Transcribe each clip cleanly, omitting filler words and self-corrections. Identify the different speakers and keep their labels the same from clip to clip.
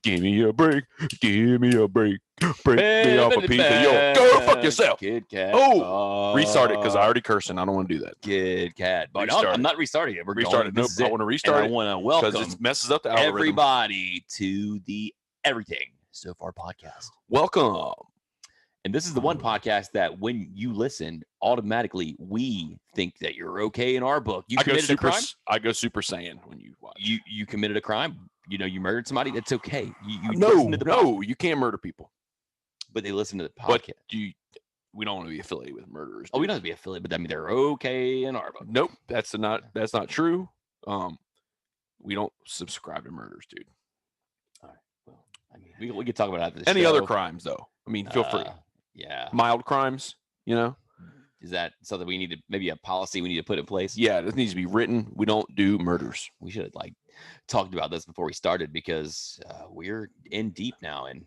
Speaker 1: Give me a break. Give me a break. Break me off a piece of your. Go fuck yourself.
Speaker 2: Kid Cat.
Speaker 1: Oh, restart it because I already cursed and I don't want to do that.
Speaker 2: Kid Cat. But no, I'm not restarting it. We're
Speaker 1: restarting it. Nope, I want to restart it.
Speaker 2: I want to welcome
Speaker 1: because it messes up the algorithm.
Speaker 2: Everybody to the Everything So Far podcast.
Speaker 1: Welcome.
Speaker 2: And this is the one podcast that when you listen, automatically we think that you're okay in our book. You committed a crime.
Speaker 1: I go Super Saiyan when you watch.
Speaker 2: You committed a crime. You know, you murdered somebody. That's okay.
Speaker 1: You can't murder people.
Speaker 2: But they listen to the podcast.
Speaker 1: But we don't want to be affiliated with murderers.
Speaker 2: Oh, we don't have to be affiliated, but I mean they're okay in our book.
Speaker 1: Nope, that's not true. We don't subscribe to murders, dude.
Speaker 2: All right. Well, I mean, we could talk about that after the
Speaker 1: Any
Speaker 2: show.
Speaker 1: other crimes, though. I mean, feel free.
Speaker 2: Yeah.
Speaker 1: Mild crimes, you know.
Speaker 2: Is that something we need to maybe a policy we need to put in place?
Speaker 1: Yeah, this needs to be written. We don't do murders.
Speaker 2: We should have talked about this before we started because we're in deep now and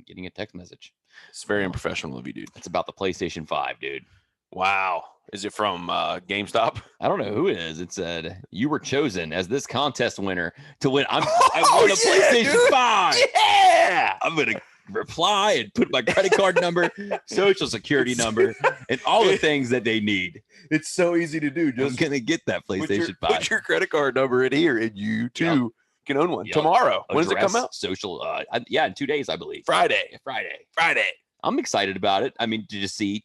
Speaker 2: getting a text message.
Speaker 1: It's very unprofessional of you, dude.
Speaker 2: It's about the PlayStation 5, dude.
Speaker 1: Wow. Is it from GameStop?
Speaker 2: I don't know who it is. It said you were chosen as this contest winner to win. I won a PlayStation
Speaker 1: dude.
Speaker 2: 5.
Speaker 1: Yeah.
Speaker 2: I'm gonna reply and put my credit card number, social security number, and all the things that they need.
Speaker 1: It's so easy to do.
Speaker 2: Just gonna get that PlayStation 5.
Speaker 1: Put your credit card number in here, and you too can own one tomorrow. When does it come out?
Speaker 2: Social. In 2 days, I believe.
Speaker 1: Friday.
Speaker 2: I'm excited about it. I mean, to just see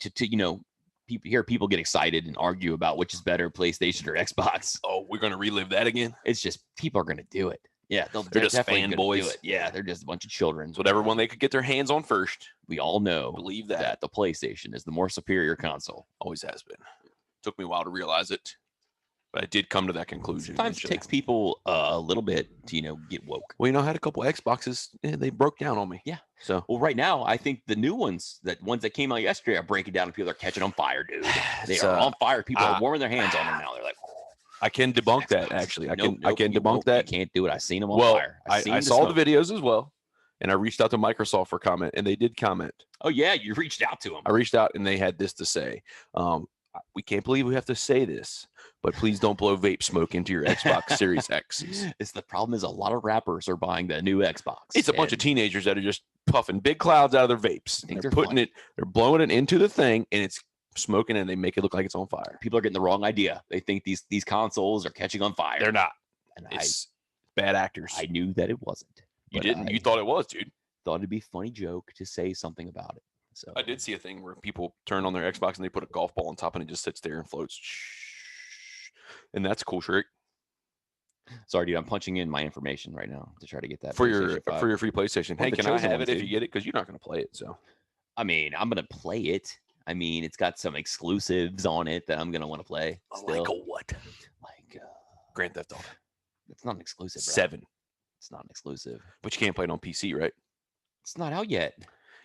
Speaker 2: people get excited and argue about which is better, PlayStation or Xbox.
Speaker 1: Oh, we're gonna relive that again.
Speaker 2: It's just people are gonna do it. Yeah,
Speaker 1: they're just fanboys.
Speaker 2: Yeah, they're just a bunch of children.
Speaker 1: It's whatever one they could get their hands on first.
Speaker 2: We all know,
Speaker 1: believe that
Speaker 2: the PlayStation is the more superior console.
Speaker 1: Always has been. Took me a while to realize it, but I did come to that conclusion.
Speaker 2: Sometimes it takes people a little bit to get woke.
Speaker 1: Well, I had a couple Xboxes and they broke down on me.
Speaker 2: Yeah.
Speaker 1: So
Speaker 2: right now, I think the new ones that came out yesterday are breaking down and people are catching on fire, dude. They are on fire. People are warming their hands on them now. They're like.
Speaker 1: I can debunk that, actually. I can debunk that.
Speaker 2: You can't do it. I seen them on fire.
Speaker 1: I saw the videos as well, and I reached out to Microsoft for comment, and they did comment.
Speaker 2: Oh, yeah, you reached out to them.
Speaker 1: I reached out, and they had this to say. We can't believe we have to say this, but please don't blow vape smoke into your Xbox Series X.
Speaker 2: The problem is a lot of rappers are buying the new Xbox.
Speaker 1: It's a bunch of teenagers that are just puffing big clouds out of their vapes. They're blowing it into the thing, and it's smoking and they make it look like it's on fire.
Speaker 2: People are getting the wrong idea. They think these consoles are catching on fire.
Speaker 1: They're not.
Speaker 2: And
Speaker 1: it's bad actors.
Speaker 2: I knew that it wasn't.
Speaker 1: You didn't. You thought it was, dude.
Speaker 2: Thought it'd be a funny joke to say something about it. So
Speaker 1: I did see a thing where people turn on their Xbox and they put a golf ball on top and it just sits there and floats. And that's a cool trick.
Speaker 2: Sorry, dude. I'm punching in my information right now to try to get that
Speaker 1: for your free PlayStation. Hey, can I have it if you get it? Because you're not going to play it. So,
Speaker 2: I mean, I'm going to play it. I mean, it's got some exclusives on it that I'm going to want to play. Still.
Speaker 1: Like what?
Speaker 2: Like
Speaker 1: Grand Theft Auto.
Speaker 2: It's not an exclusive, bro.
Speaker 1: 7.
Speaker 2: It's not an exclusive.
Speaker 1: But you can't play it on PC, right?
Speaker 2: It's not out yet.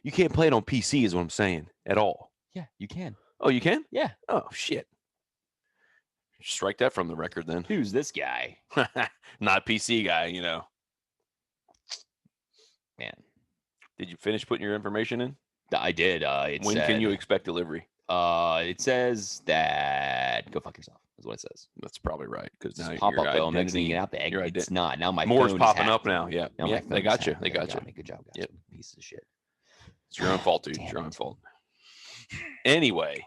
Speaker 1: You can't play it on PC is what I'm saying at all.
Speaker 2: Yeah, you can.
Speaker 1: Oh, you can?
Speaker 2: Yeah.
Speaker 1: Oh, shit. Strike that from the record then.
Speaker 2: Who's this guy?
Speaker 1: Not PC guy,
Speaker 2: Man.
Speaker 1: Did you finish putting your information in?
Speaker 2: I did.
Speaker 1: When can you expect delivery?
Speaker 2: It says that go fuck yourself. Is what it says.
Speaker 1: That's probably right because now
Speaker 2: pop up though. I'm exiting out the egg. It's not now. My
Speaker 1: more's
Speaker 2: phone
Speaker 1: popping up now. Yeah,
Speaker 2: now
Speaker 1: they got you. They got you.
Speaker 2: Good job, guys.
Speaker 1: Yep.
Speaker 2: Piece of shit.
Speaker 1: It's your own fault, dude. It's your own fault. Anyway,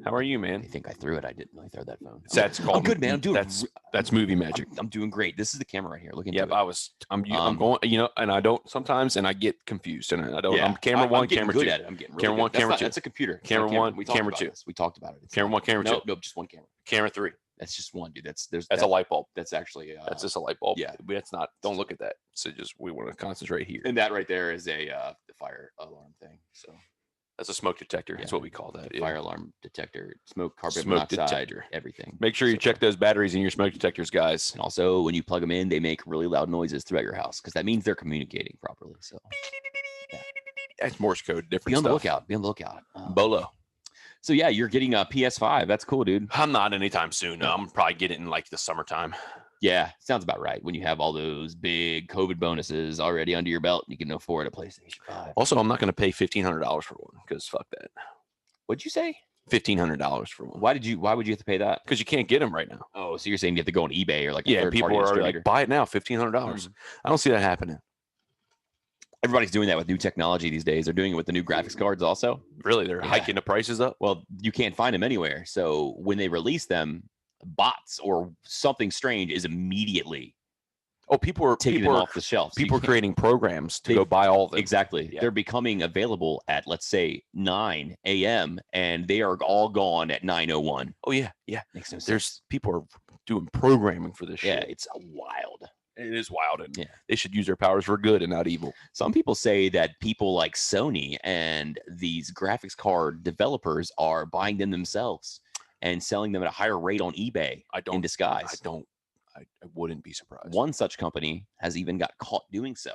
Speaker 1: how are you, man?
Speaker 2: I think I threw it. I didn't. I threw that phone.
Speaker 1: That's called.
Speaker 2: I'm good, man. I'm doing.
Speaker 1: That's movie magic.
Speaker 2: I'm doing great. This is the camera right here. Look into
Speaker 1: it. I'm going. And I don't sometimes, and I get confused, and I don't.
Speaker 2: Yeah,
Speaker 1: I'm camera one, camera two.
Speaker 2: I'm getting
Speaker 1: camera one, camera two.
Speaker 2: That's a computer.
Speaker 1: Camera one, camera two.
Speaker 2: We talked about it.
Speaker 1: Camera one, camera two.
Speaker 2: Nope, just one camera.
Speaker 1: Camera 3.
Speaker 2: That's just one, dude. That's
Speaker 1: a light bulb.
Speaker 2: That's actually
Speaker 1: that's just a light bulb.
Speaker 2: Yeah,
Speaker 1: but it's not. Don't look at that. So we want to concentrate here.
Speaker 2: And that right there is the fire alarm thing. So
Speaker 1: that's a smoke detector. That's what we call that.
Speaker 2: Fire alarm detector, carbon monoxide detector, everything.
Speaker 1: Make sure you check those batteries in your smoke detectors, guys.
Speaker 2: And also, when you plug them in, they make really loud noises throughout your house because that means they're communicating properly. So
Speaker 1: that's Morse code. Different.
Speaker 2: Be on the lookout. Be on the lookout.
Speaker 1: Bolo.
Speaker 2: So yeah, you're getting a PS5. That's cool, dude.
Speaker 1: I'm not anytime soon. No, I'm probably getting it in like the summertime.
Speaker 2: Yeah, sounds about right. When you have all those big COVID bonuses already under your belt, you can afford a PlayStation 5.
Speaker 1: Also, I'm not going to pay $1,500 for one because fuck that.
Speaker 2: What'd you say?
Speaker 1: $1,500 for one.
Speaker 2: Why would you have to pay that?
Speaker 1: Because you can't get them right now.
Speaker 2: Oh, so you're saying you have to go on eBay or like a
Speaker 1: Yeah,
Speaker 2: third
Speaker 1: people
Speaker 2: party
Speaker 1: are already
Speaker 2: distributor.
Speaker 1: like, buy it now, $1,500. I don't see that happening.
Speaker 2: Everybody's doing that with new technology these days. They're doing it with the new graphics cards also.
Speaker 1: Really, they're hiking the prices up.
Speaker 2: Well, you can't find them anywhere. So when they release them, bots or something strange is immediately
Speaker 1: people are
Speaker 2: taking them off the shelves.
Speaker 1: People are creating programs to go buy all of them.
Speaker 2: Exactly. Yeah. They're becoming available at, let's say, 9 a.m. and they are all gone at 9:01.
Speaker 1: Oh yeah, yeah.
Speaker 2: Makes no sense.
Speaker 1: There's people are doing programming for this shit.
Speaker 2: Yeah, it's wild.
Speaker 1: It is wild, and they should use their powers for good and not evil.
Speaker 2: Some people say that people like Sony and these graphics card developers are buying them themselves and selling them at a higher rate on eBay in disguise.
Speaker 1: I wouldn't be surprised.
Speaker 2: One such company has even got caught doing so.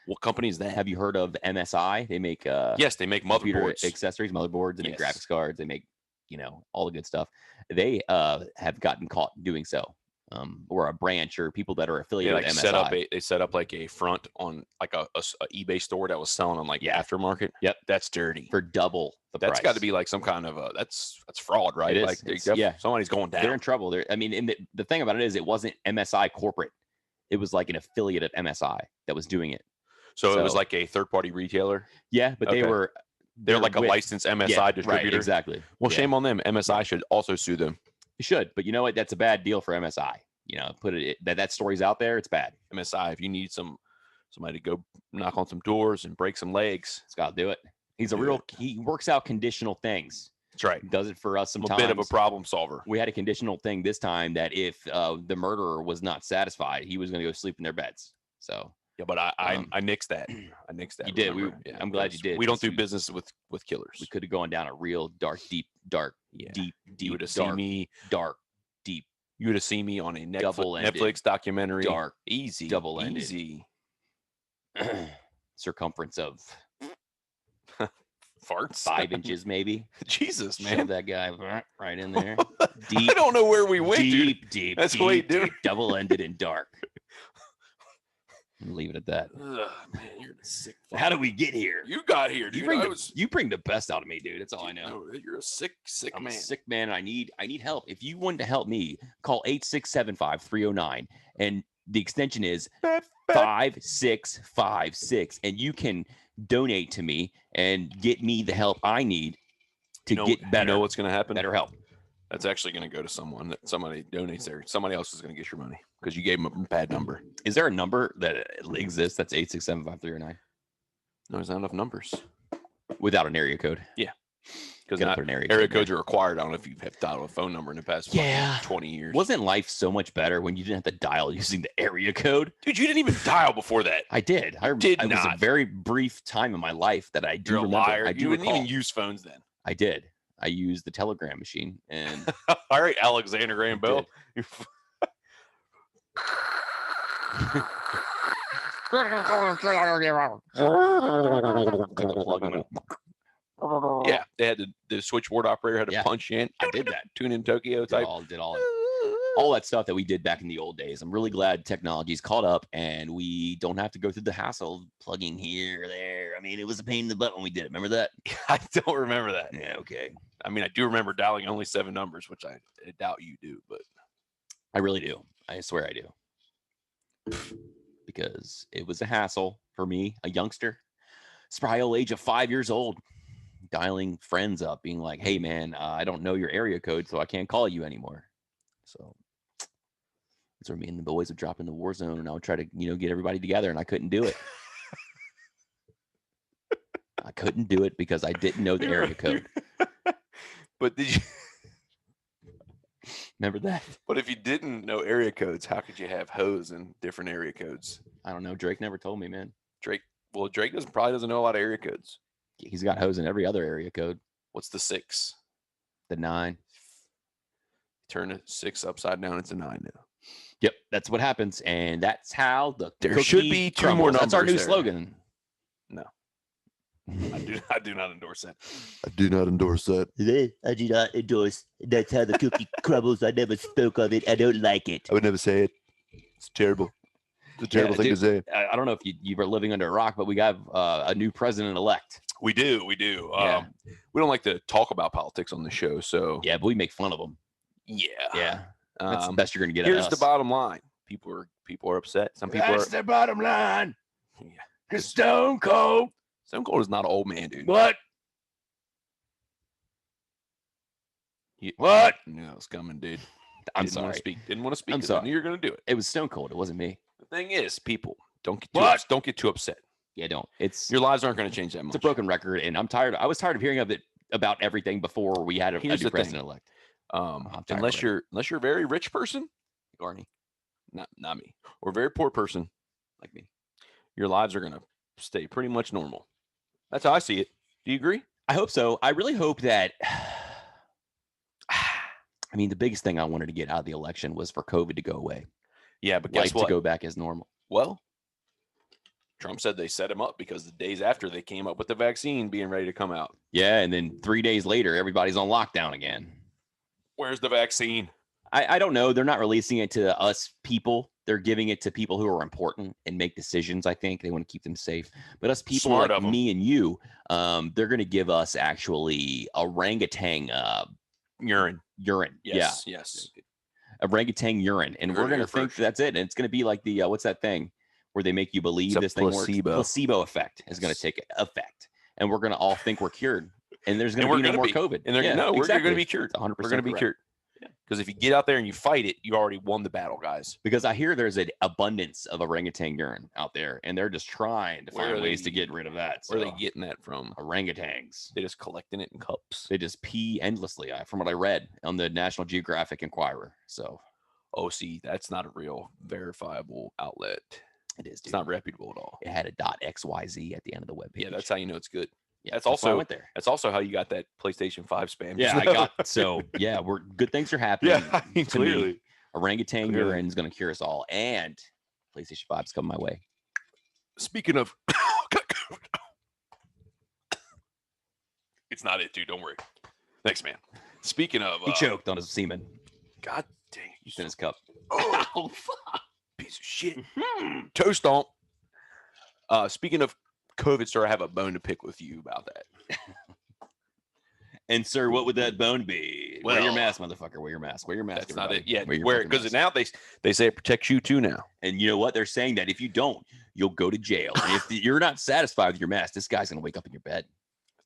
Speaker 1: What company is that?
Speaker 2: Have you heard of MSI? They make
Speaker 1: yes, they make motherboards,
Speaker 2: accessories, motherboards, and make graphics cards. They make all the good stuff. They have gotten caught doing so. Or a branch or people that are affiliated with MSI.
Speaker 1: They set up like a front on like a eBay store that was selling on like aftermarket.
Speaker 2: Yep,
Speaker 1: that's dirty
Speaker 2: for double the price.
Speaker 1: That's got to be like some kind of that's fraud, right?
Speaker 2: It
Speaker 1: is.
Speaker 2: Like
Speaker 1: somebody's going down.
Speaker 2: They're in trouble. And the thing about it is, it wasn't MSI corporate. It was like an affiliate of MSI that was doing it.
Speaker 1: So it was like a third-party retailer.
Speaker 2: Yeah, but they're
Speaker 1: like a licensed MSI distributor.
Speaker 2: Right, exactly.
Speaker 1: Well, shame on them. MSI should also sue them.
Speaker 2: You should, but you know what? That's a bad deal for MSI. Put it that story's out there. It's bad.
Speaker 1: MSI, if you need somebody to go knock on some doors and break some legs,
Speaker 2: it's got to do it. He works out conditional things.
Speaker 1: That's right.
Speaker 2: He does it for us sometimes.
Speaker 1: A bit of a problem solver.
Speaker 2: We had a conditional thing this time that if the murderer was not satisfied, he was going to go sleep in their beds. So
Speaker 1: yeah, but I nixed that. I nixed that.
Speaker 2: You did. I'm glad you did.
Speaker 1: We don't do business with killers.
Speaker 2: We could have gone down a real deep.
Speaker 1: You would have seen me
Speaker 2: deep.
Speaker 1: You would have seen me on a Netflix documentary.
Speaker 2: Dark,
Speaker 1: easy,
Speaker 2: double-ended.
Speaker 1: Easy.
Speaker 2: Circumference of
Speaker 1: farts,
Speaker 2: 5 inches, maybe.
Speaker 1: Jesus, man,
Speaker 2: shove that guy right in there.
Speaker 1: Deep. I don't know where we went,
Speaker 2: deep.
Speaker 1: That's what you do.
Speaker 2: Double-ended and dark. Leave it at that.
Speaker 1: Ugh, man, you're a sick.
Speaker 2: How did we get here?
Speaker 1: You got here, dude.
Speaker 2: You bring the best out of me, dude. That's all I know.
Speaker 1: You're a sick
Speaker 2: I'm
Speaker 1: man.
Speaker 2: A sick man. I need help. If you wanted to help me, call 8675309, and the extension is 5656, and you can donate to me and get me the help I need to get better.
Speaker 1: You know what's going to happen?
Speaker 2: Better help.
Speaker 1: That's actually going to go to someone that somebody donates there. Somebody else is going to get your money because you gave them a bad number.
Speaker 2: Is there a number that exists that's 8675309?
Speaker 1: No, there's not enough numbers.
Speaker 2: Without an area code?
Speaker 1: Yeah. Because area codes are required. I don't know if you've dialed a phone number in the past 20 years.
Speaker 2: Wasn't life so much better when you didn't have to dial using the area code?
Speaker 1: Dude, you didn't even dial before that.
Speaker 2: I did. It was a very brief time in my life that I do remember.
Speaker 1: Liar.
Speaker 2: I
Speaker 1: didn't even use phones then.
Speaker 2: I did. I used the telegram machine and
Speaker 1: all right, Alexander Graham Bell. Yeah, they had the switchboard operator had to punch in.
Speaker 2: I did that.
Speaker 1: Tune in Tokyo type.
Speaker 2: Did all that stuff that we did back in the old days. I'm really glad technology's caught up and we don't have to go through the hassle of plugging here or there. I mean, it was a pain in the butt when we did it. Remember that?
Speaker 1: I don't remember that.
Speaker 2: Yeah, okay.
Speaker 1: I mean, I do remember dialing only 7 numbers, which I doubt you do, but
Speaker 2: I really do. I swear I do. Because it was a hassle for me, a youngster, spry old age of 5 years old, dialing friends up, being like, hey, man, I don't know your area code, so I can't call you anymore. So that's where me and the boys would drop in the war zone, and I would try to, get everybody together, and I couldn't do it. I couldn't do it because I didn't know the area code.
Speaker 1: But did you
Speaker 2: remember that?
Speaker 1: But if you didn't know area codes, how could you have hoes in different area codes?
Speaker 2: I don't know. Drake never told me, man.
Speaker 1: Drake probably doesn't know a lot of area codes.
Speaker 2: He's got hoes in every other area code.
Speaker 1: What's the 6?
Speaker 2: The 9.
Speaker 1: Turn a 6 upside down, it's a 9 now.
Speaker 2: Yep, that's what happens, and that's how
Speaker 1: there should be 2 more numbers.
Speaker 2: That's our new slogan.
Speaker 1: No, I do not endorse that.
Speaker 3: I do not endorse that.
Speaker 4: I do not endorse. That's how the cookie crumbles. I never spoke of it. I don't like it.
Speaker 3: I would never say it. It's terrible. It's a terrible thing to say.
Speaker 2: I don't know if you were living under a rock, but we got a new president-elect.
Speaker 1: We do.
Speaker 2: Yeah.
Speaker 1: We don't like to talk about politics on the show, so
Speaker 2: Yeah, but we make fun of them.
Speaker 1: yeah.
Speaker 2: Yeah. That's the
Speaker 1: Um,
Speaker 2: best you're going to get at
Speaker 1: here's
Speaker 2: us.
Speaker 1: the bottom line: people are upset. Some people are.
Speaker 2: the bottom line.
Speaker 1: Yeah.
Speaker 2: Cause Stone Cold.
Speaker 1: Stone Cold is not an old man, dude.
Speaker 2: What?
Speaker 1: What? No, it's coming, dude.
Speaker 2: I'm
Speaker 1: Didn't want
Speaker 2: sorry.
Speaker 1: to speak. Didn't want to speak.
Speaker 2: I'm
Speaker 1: 'cause I
Speaker 2: sorry.
Speaker 1: knew you were going to do it.
Speaker 2: It was Stone Cold. It wasn't me.
Speaker 1: The thing is, people don't get too upset.
Speaker 2: Yeah, don't. It's
Speaker 1: Your lives aren't going to change that much.
Speaker 2: it's a broken record, and I'm tired. I was tired of hearing of it about everything before we had a
Speaker 1: Here's
Speaker 2: new
Speaker 1: the thing.
Speaker 2: president elect. I'm tired of
Speaker 1: Unless
Speaker 2: it.
Speaker 1: you're a very rich person,
Speaker 2: Garney,
Speaker 1: not me, or a very poor person,
Speaker 2: like me.
Speaker 1: your lives are going to stay pretty much normal. That's how I see it. Do you agree?
Speaker 2: I hope so. I really hope that. I mean, the biggest thing I wanted to get out of the election was for COVID to go away.
Speaker 1: Yeah, but guess
Speaker 2: Life
Speaker 1: what?
Speaker 2: to go back as normal.
Speaker 1: Well, Trump said they set him up because the days after they came up with the vaccine being ready to come out.
Speaker 2: Yeah, and then 3 days later, everybody's on lockdown again.
Speaker 1: Where's the vaccine?
Speaker 2: I don't know. They're not releasing it to us people. They're giving it to people who are important and make decisions. I think they want to keep them safe. But us people
Speaker 1: Smart
Speaker 2: like
Speaker 1: of 'em.
Speaker 2: me and you, they're going to give us actually orangutan
Speaker 1: Urine.
Speaker 2: urine.
Speaker 1: Yes. Yes.
Speaker 2: Orangutan urine, and
Speaker 1: You
Speaker 2: we're
Speaker 1: heard it
Speaker 2: going to
Speaker 1: here
Speaker 2: think
Speaker 1: first.
Speaker 2: that's it. And it's going to be like the what's that thing where they make you believe
Speaker 1: It's a
Speaker 2: this thing
Speaker 1: placebo.
Speaker 2: works? Placebo effect is going to
Speaker 1: Yes.
Speaker 2: take effect, and we're going to all think we're cured, and there's going
Speaker 1: And
Speaker 2: to
Speaker 1: we're
Speaker 2: be no
Speaker 1: gonna
Speaker 2: more
Speaker 1: be.
Speaker 2: COVID.
Speaker 1: And they're
Speaker 2: Yeah,
Speaker 1: no, we're
Speaker 2: exactly.
Speaker 1: going to be cured.
Speaker 2: 100%
Speaker 1: We're going to be
Speaker 2: correct.
Speaker 1: cured. Because if you get out there and you fight it, you already won the battle, guys.
Speaker 2: Because I hear there's an abundance of orangutan urine out there, and they're just trying to
Speaker 1: Where
Speaker 2: find
Speaker 1: are
Speaker 2: ways
Speaker 1: they-
Speaker 2: to get rid of that.
Speaker 1: Where are
Speaker 2: So,
Speaker 1: they getting that from?
Speaker 2: orangutans.
Speaker 1: They just collecting it in cups.
Speaker 2: They just pee endlessly, from what I read on the National Geographic Inquirer. So
Speaker 1: Oh, see, that's not a real verifiable outlet.
Speaker 2: it is.
Speaker 1: It's
Speaker 2: Dude.
Speaker 1: not reputable at all.
Speaker 2: It had a .xyz at the end of the webpage.
Speaker 1: Yeah, that's how you know it's good.
Speaker 2: Yeah,
Speaker 1: that's
Speaker 2: why I
Speaker 1: also-
Speaker 2: went there.
Speaker 1: That's also how you got that PlayStation 5 spam.
Speaker 2: Yeah, I got so yeah. We're good things are happening.
Speaker 1: Yeah, I mean,
Speaker 2: to me.
Speaker 1: clearly.
Speaker 2: Orangutan
Speaker 1: Clearly.
Speaker 2: urine is going to cure us all, and PlayStation 5's coming my way.
Speaker 1: Speaking of, it's not it, dude. Don't worry. Thanks, man. Speaking of,
Speaker 2: He choked on his semen.
Speaker 1: God dang, you
Speaker 2: He's in his cup.
Speaker 1: oh, fuck. Piece of shit. Toe stomp. Speaking of COVID, sir, I have a bone to pick with you about that.
Speaker 2: And sir, what would that bone be? Wear your
Speaker 1: Well,
Speaker 2: mask, motherfucker. Wear your mask. Wear your mask.
Speaker 1: That's not it.
Speaker 2: everybody.
Speaker 1: Yeah,
Speaker 2: Wear your
Speaker 1: where
Speaker 2: fucking
Speaker 1: because
Speaker 2: mask.
Speaker 1: now they say it protects you too now.
Speaker 2: And you know what? They're saying that if you don't, you'll go to jail. And if you're not satisfied with your mask, this guy's gonna wake up in your bed.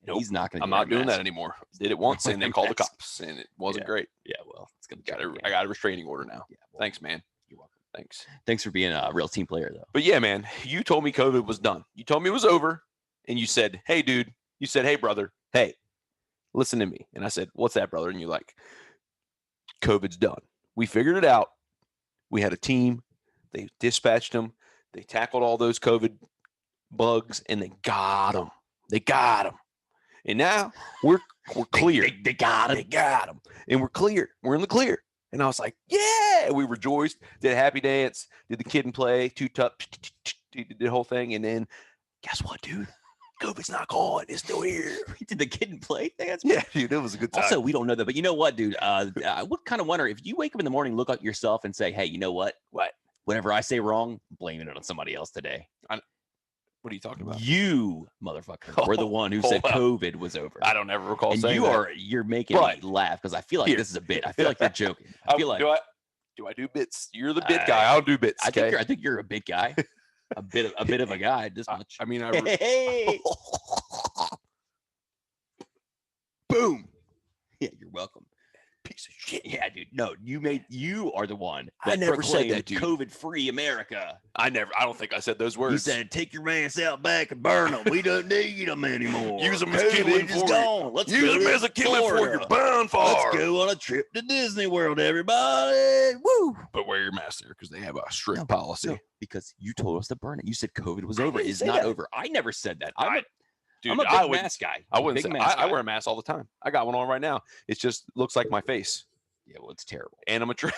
Speaker 1: Nope,
Speaker 2: He's not gonna.
Speaker 1: I'm
Speaker 2: get
Speaker 1: not
Speaker 2: your
Speaker 1: doing that
Speaker 2: mask.
Speaker 1: anymore. Did it once and they called the cops and it wasn't
Speaker 2: Yeah.
Speaker 1: great.
Speaker 2: Yeah, well, it's gonna.
Speaker 1: I got a restraining order now.
Speaker 2: Yeah, well,
Speaker 1: Thanks, man.
Speaker 2: You're welcome.
Speaker 1: Thanks.
Speaker 2: Thanks for being a real team player, though.
Speaker 1: But yeah, man, you told me COVID was done. You told me it was over, and you said, "Hey, dude." You said, "Hey, brother. Hey, listen to me." And I said, "What's that, brother?" And you're like, "COVID's done. We figured it out. We had a team. They dispatched them. They tackled all those COVID bugs, and they got them. They got them. And now we're clear.
Speaker 2: They got
Speaker 1: They got them, and we're clear. We're in the clear." And I was like, "Yeah!" We rejoiced. Did a happy dance. Did the kid and play. Did the whole thing, and then guess what, dude? COVID's not gone. It's still here.
Speaker 2: Did the kid and play thing? That's
Speaker 1: Yeah, dude, it was a good time.
Speaker 2: Also, we don't know that, but you know what, dude? I would kind of wonder if you wake up in the morning, look at yourself, and say, "Hey, you know what?
Speaker 1: What?
Speaker 2: Whatever I say wrong, blaming it on somebody else today.
Speaker 1: What are you talking about?
Speaker 2: You, motherfucker, were the one who said
Speaker 1: wow.
Speaker 2: COVID was over."
Speaker 1: I don't ever recall
Speaker 2: And
Speaker 1: saying
Speaker 2: you're making
Speaker 1: But-
Speaker 2: me laugh because I feel like
Speaker 1: Here.
Speaker 2: this is a bit. I feel like you're joking. I feel like
Speaker 1: do I do bits? You're the bit guy. I don't do bits.
Speaker 2: I
Speaker 1: Okay?
Speaker 2: think you're a big guy, a bit of a guy. This much.
Speaker 1: I mean,
Speaker 2: Hey.
Speaker 1: boom.
Speaker 2: Yeah, you're welcome.
Speaker 1: Piece of shit.
Speaker 2: Yeah, dude. No, you are the one
Speaker 1: I
Speaker 2: that
Speaker 1: never said that, dude.
Speaker 2: COVID-free America.
Speaker 1: I don't think I said those words.
Speaker 4: He said, "Take your ass out back and burn them. We don't need them anymore.
Speaker 1: Use them as
Speaker 4: COVID
Speaker 1: kindling
Speaker 4: is
Speaker 1: for you.
Speaker 4: gone. Let's
Speaker 1: Use
Speaker 4: go
Speaker 1: them
Speaker 4: to
Speaker 1: as a killing for
Speaker 4: Florida.
Speaker 1: your bonfire.
Speaker 4: Let's go on a trip to Disney World, everybody. Woo!
Speaker 1: But wear your mask there because they have a strict
Speaker 2: No,
Speaker 1: policy.
Speaker 2: No, because you told us to burn it. You said COVID was
Speaker 4: I
Speaker 2: over.
Speaker 4: didn't
Speaker 2: It's
Speaker 4: say
Speaker 2: not
Speaker 4: that.
Speaker 2: over. I never said that.
Speaker 1: Dude,
Speaker 2: I'm a big
Speaker 1: I would.
Speaker 2: mask guy.
Speaker 1: I wouldn't
Speaker 2: Big
Speaker 1: say.
Speaker 2: mask
Speaker 1: I
Speaker 2: guy.
Speaker 1: wear a mask all the time. I got one on right now. It just looks like my face.
Speaker 2: Yeah, well, it's terrible.
Speaker 1: Animatronic.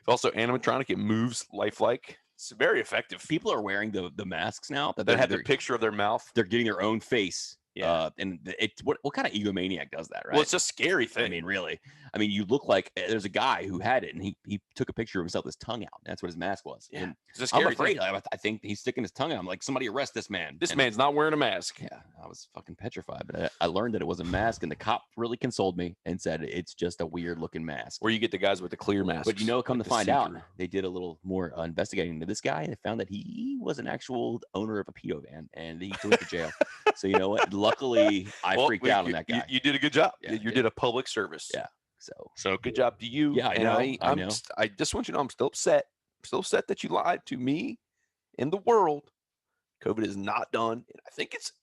Speaker 1: Also animatronic. It moves lifelike. It's very effective.
Speaker 2: People are wearing the masks now
Speaker 1: That have the picture of their mouth.
Speaker 2: they're getting their own face
Speaker 1: Yeah.
Speaker 2: And what kind of egomaniac does that, right?
Speaker 1: Well, it's a scary thing.
Speaker 2: I mean, really. I mean, you look like there's a guy who had it, and he took a picture of himself with his tongue out. That's what his mask was.
Speaker 1: Yeah,
Speaker 2: And
Speaker 1: it's a
Speaker 2: I'm
Speaker 1: scary
Speaker 2: afraid.
Speaker 1: thing.
Speaker 2: I think he's sticking his tongue out. I'm like, somebody arrest this man.
Speaker 1: This
Speaker 2: And
Speaker 1: man's not wearing a mask.
Speaker 2: yeah, I was fucking petrified, but I learned that it was a mask, and the cop really consoled me and said it's just a weird looking mask.
Speaker 1: Where you get the guys with the clear masks.
Speaker 2: But come
Speaker 1: like
Speaker 2: to
Speaker 1: the
Speaker 2: find out,
Speaker 1: see-through.
Speaker 2: they did a little more investigating into this guy, and they found that he was an actual owner of a pedo van, and he went to jail. So you know what? Luckily, I
Speaker 1: Well,
Speaker 2: freaked out on
Speaker 1: you-
Speaker 2: that guy.
Speaker 1: You did a good job.
Speaker 2: Yeah,
Speaker 1: You
Speaker 2: yeah.
Speaker 1: did a public service.
Speaker 2: Yeah.
Speaker 1: So good job to you.
Speaker 2: Yeah, I
Speaker 1: And
Speaker 2: know, I know.
Speaker 1: I just want you to know I'm still upset. I'm still upset that you lied to me and the world. COVID is not done. And I think it's,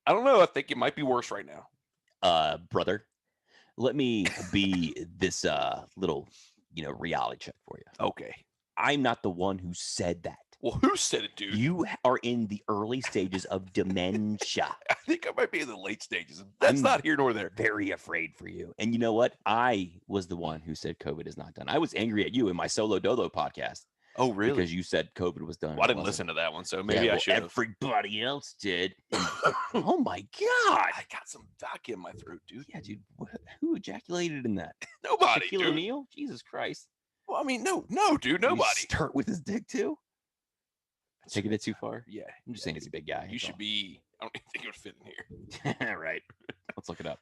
Speaker 1: I don't know. I think it might be worse right now.
Speaker 2: Brother, let me be this little, reality check for you.
Speaker 1: Okay.
Speaker 2: I'm not the one who said that.
Speaker 1: Well, who said it, dude?
Speaker 2: You are in the early stages of dementia.
Speaker 1: I think I might be in the late stages. That's
Speaker 2: I'm
Speaker 1: not here nor there.
Speaker 2: Very afraid for you. And you know what? I was the one who said COVID is not done. I was angry at you in my Solo Dolo podcast
Speaker 1: Oh, really?
Speaker 2: because you said COVID was done.
Speaker 1: Well, I
Speaker 2: It
Speaker 1: didn't
Speaker 2: wasn't.
Speaker 1: listen to that one, so
Speaker 2: Yeah,
Speaker 1: maybe I
Speaker 2: well,
Speaker 1: should have.
Speaker 2: Everybody else did. And- oh my God.
Speaker 1: I got some vodka in my throat, dude.
Speaker 2: Yeah, dude. Who ejaculated in that?
Speaker 1: Nobody,
Speaker 2: Shaquille
Speaker 1: dude.
Speaker 2: O'Neal? Jesus Christ.
Speaker 1: Well, I mean, no, dude,
Speaker 2: Did he
Speaker 1: nobody.
Speaker 2: start with his dick too? Taking it too far?
Speaker 1: Yeah,
Speaker 2: I'm just saying he's a big guy.
Speaker 1: you
Speaker 2: that's
Speaker 1: should
Speaker 2: all.
Speaker 1: be. I don't even think it would fit in here.
Speaker 2: Right. Let's look it up.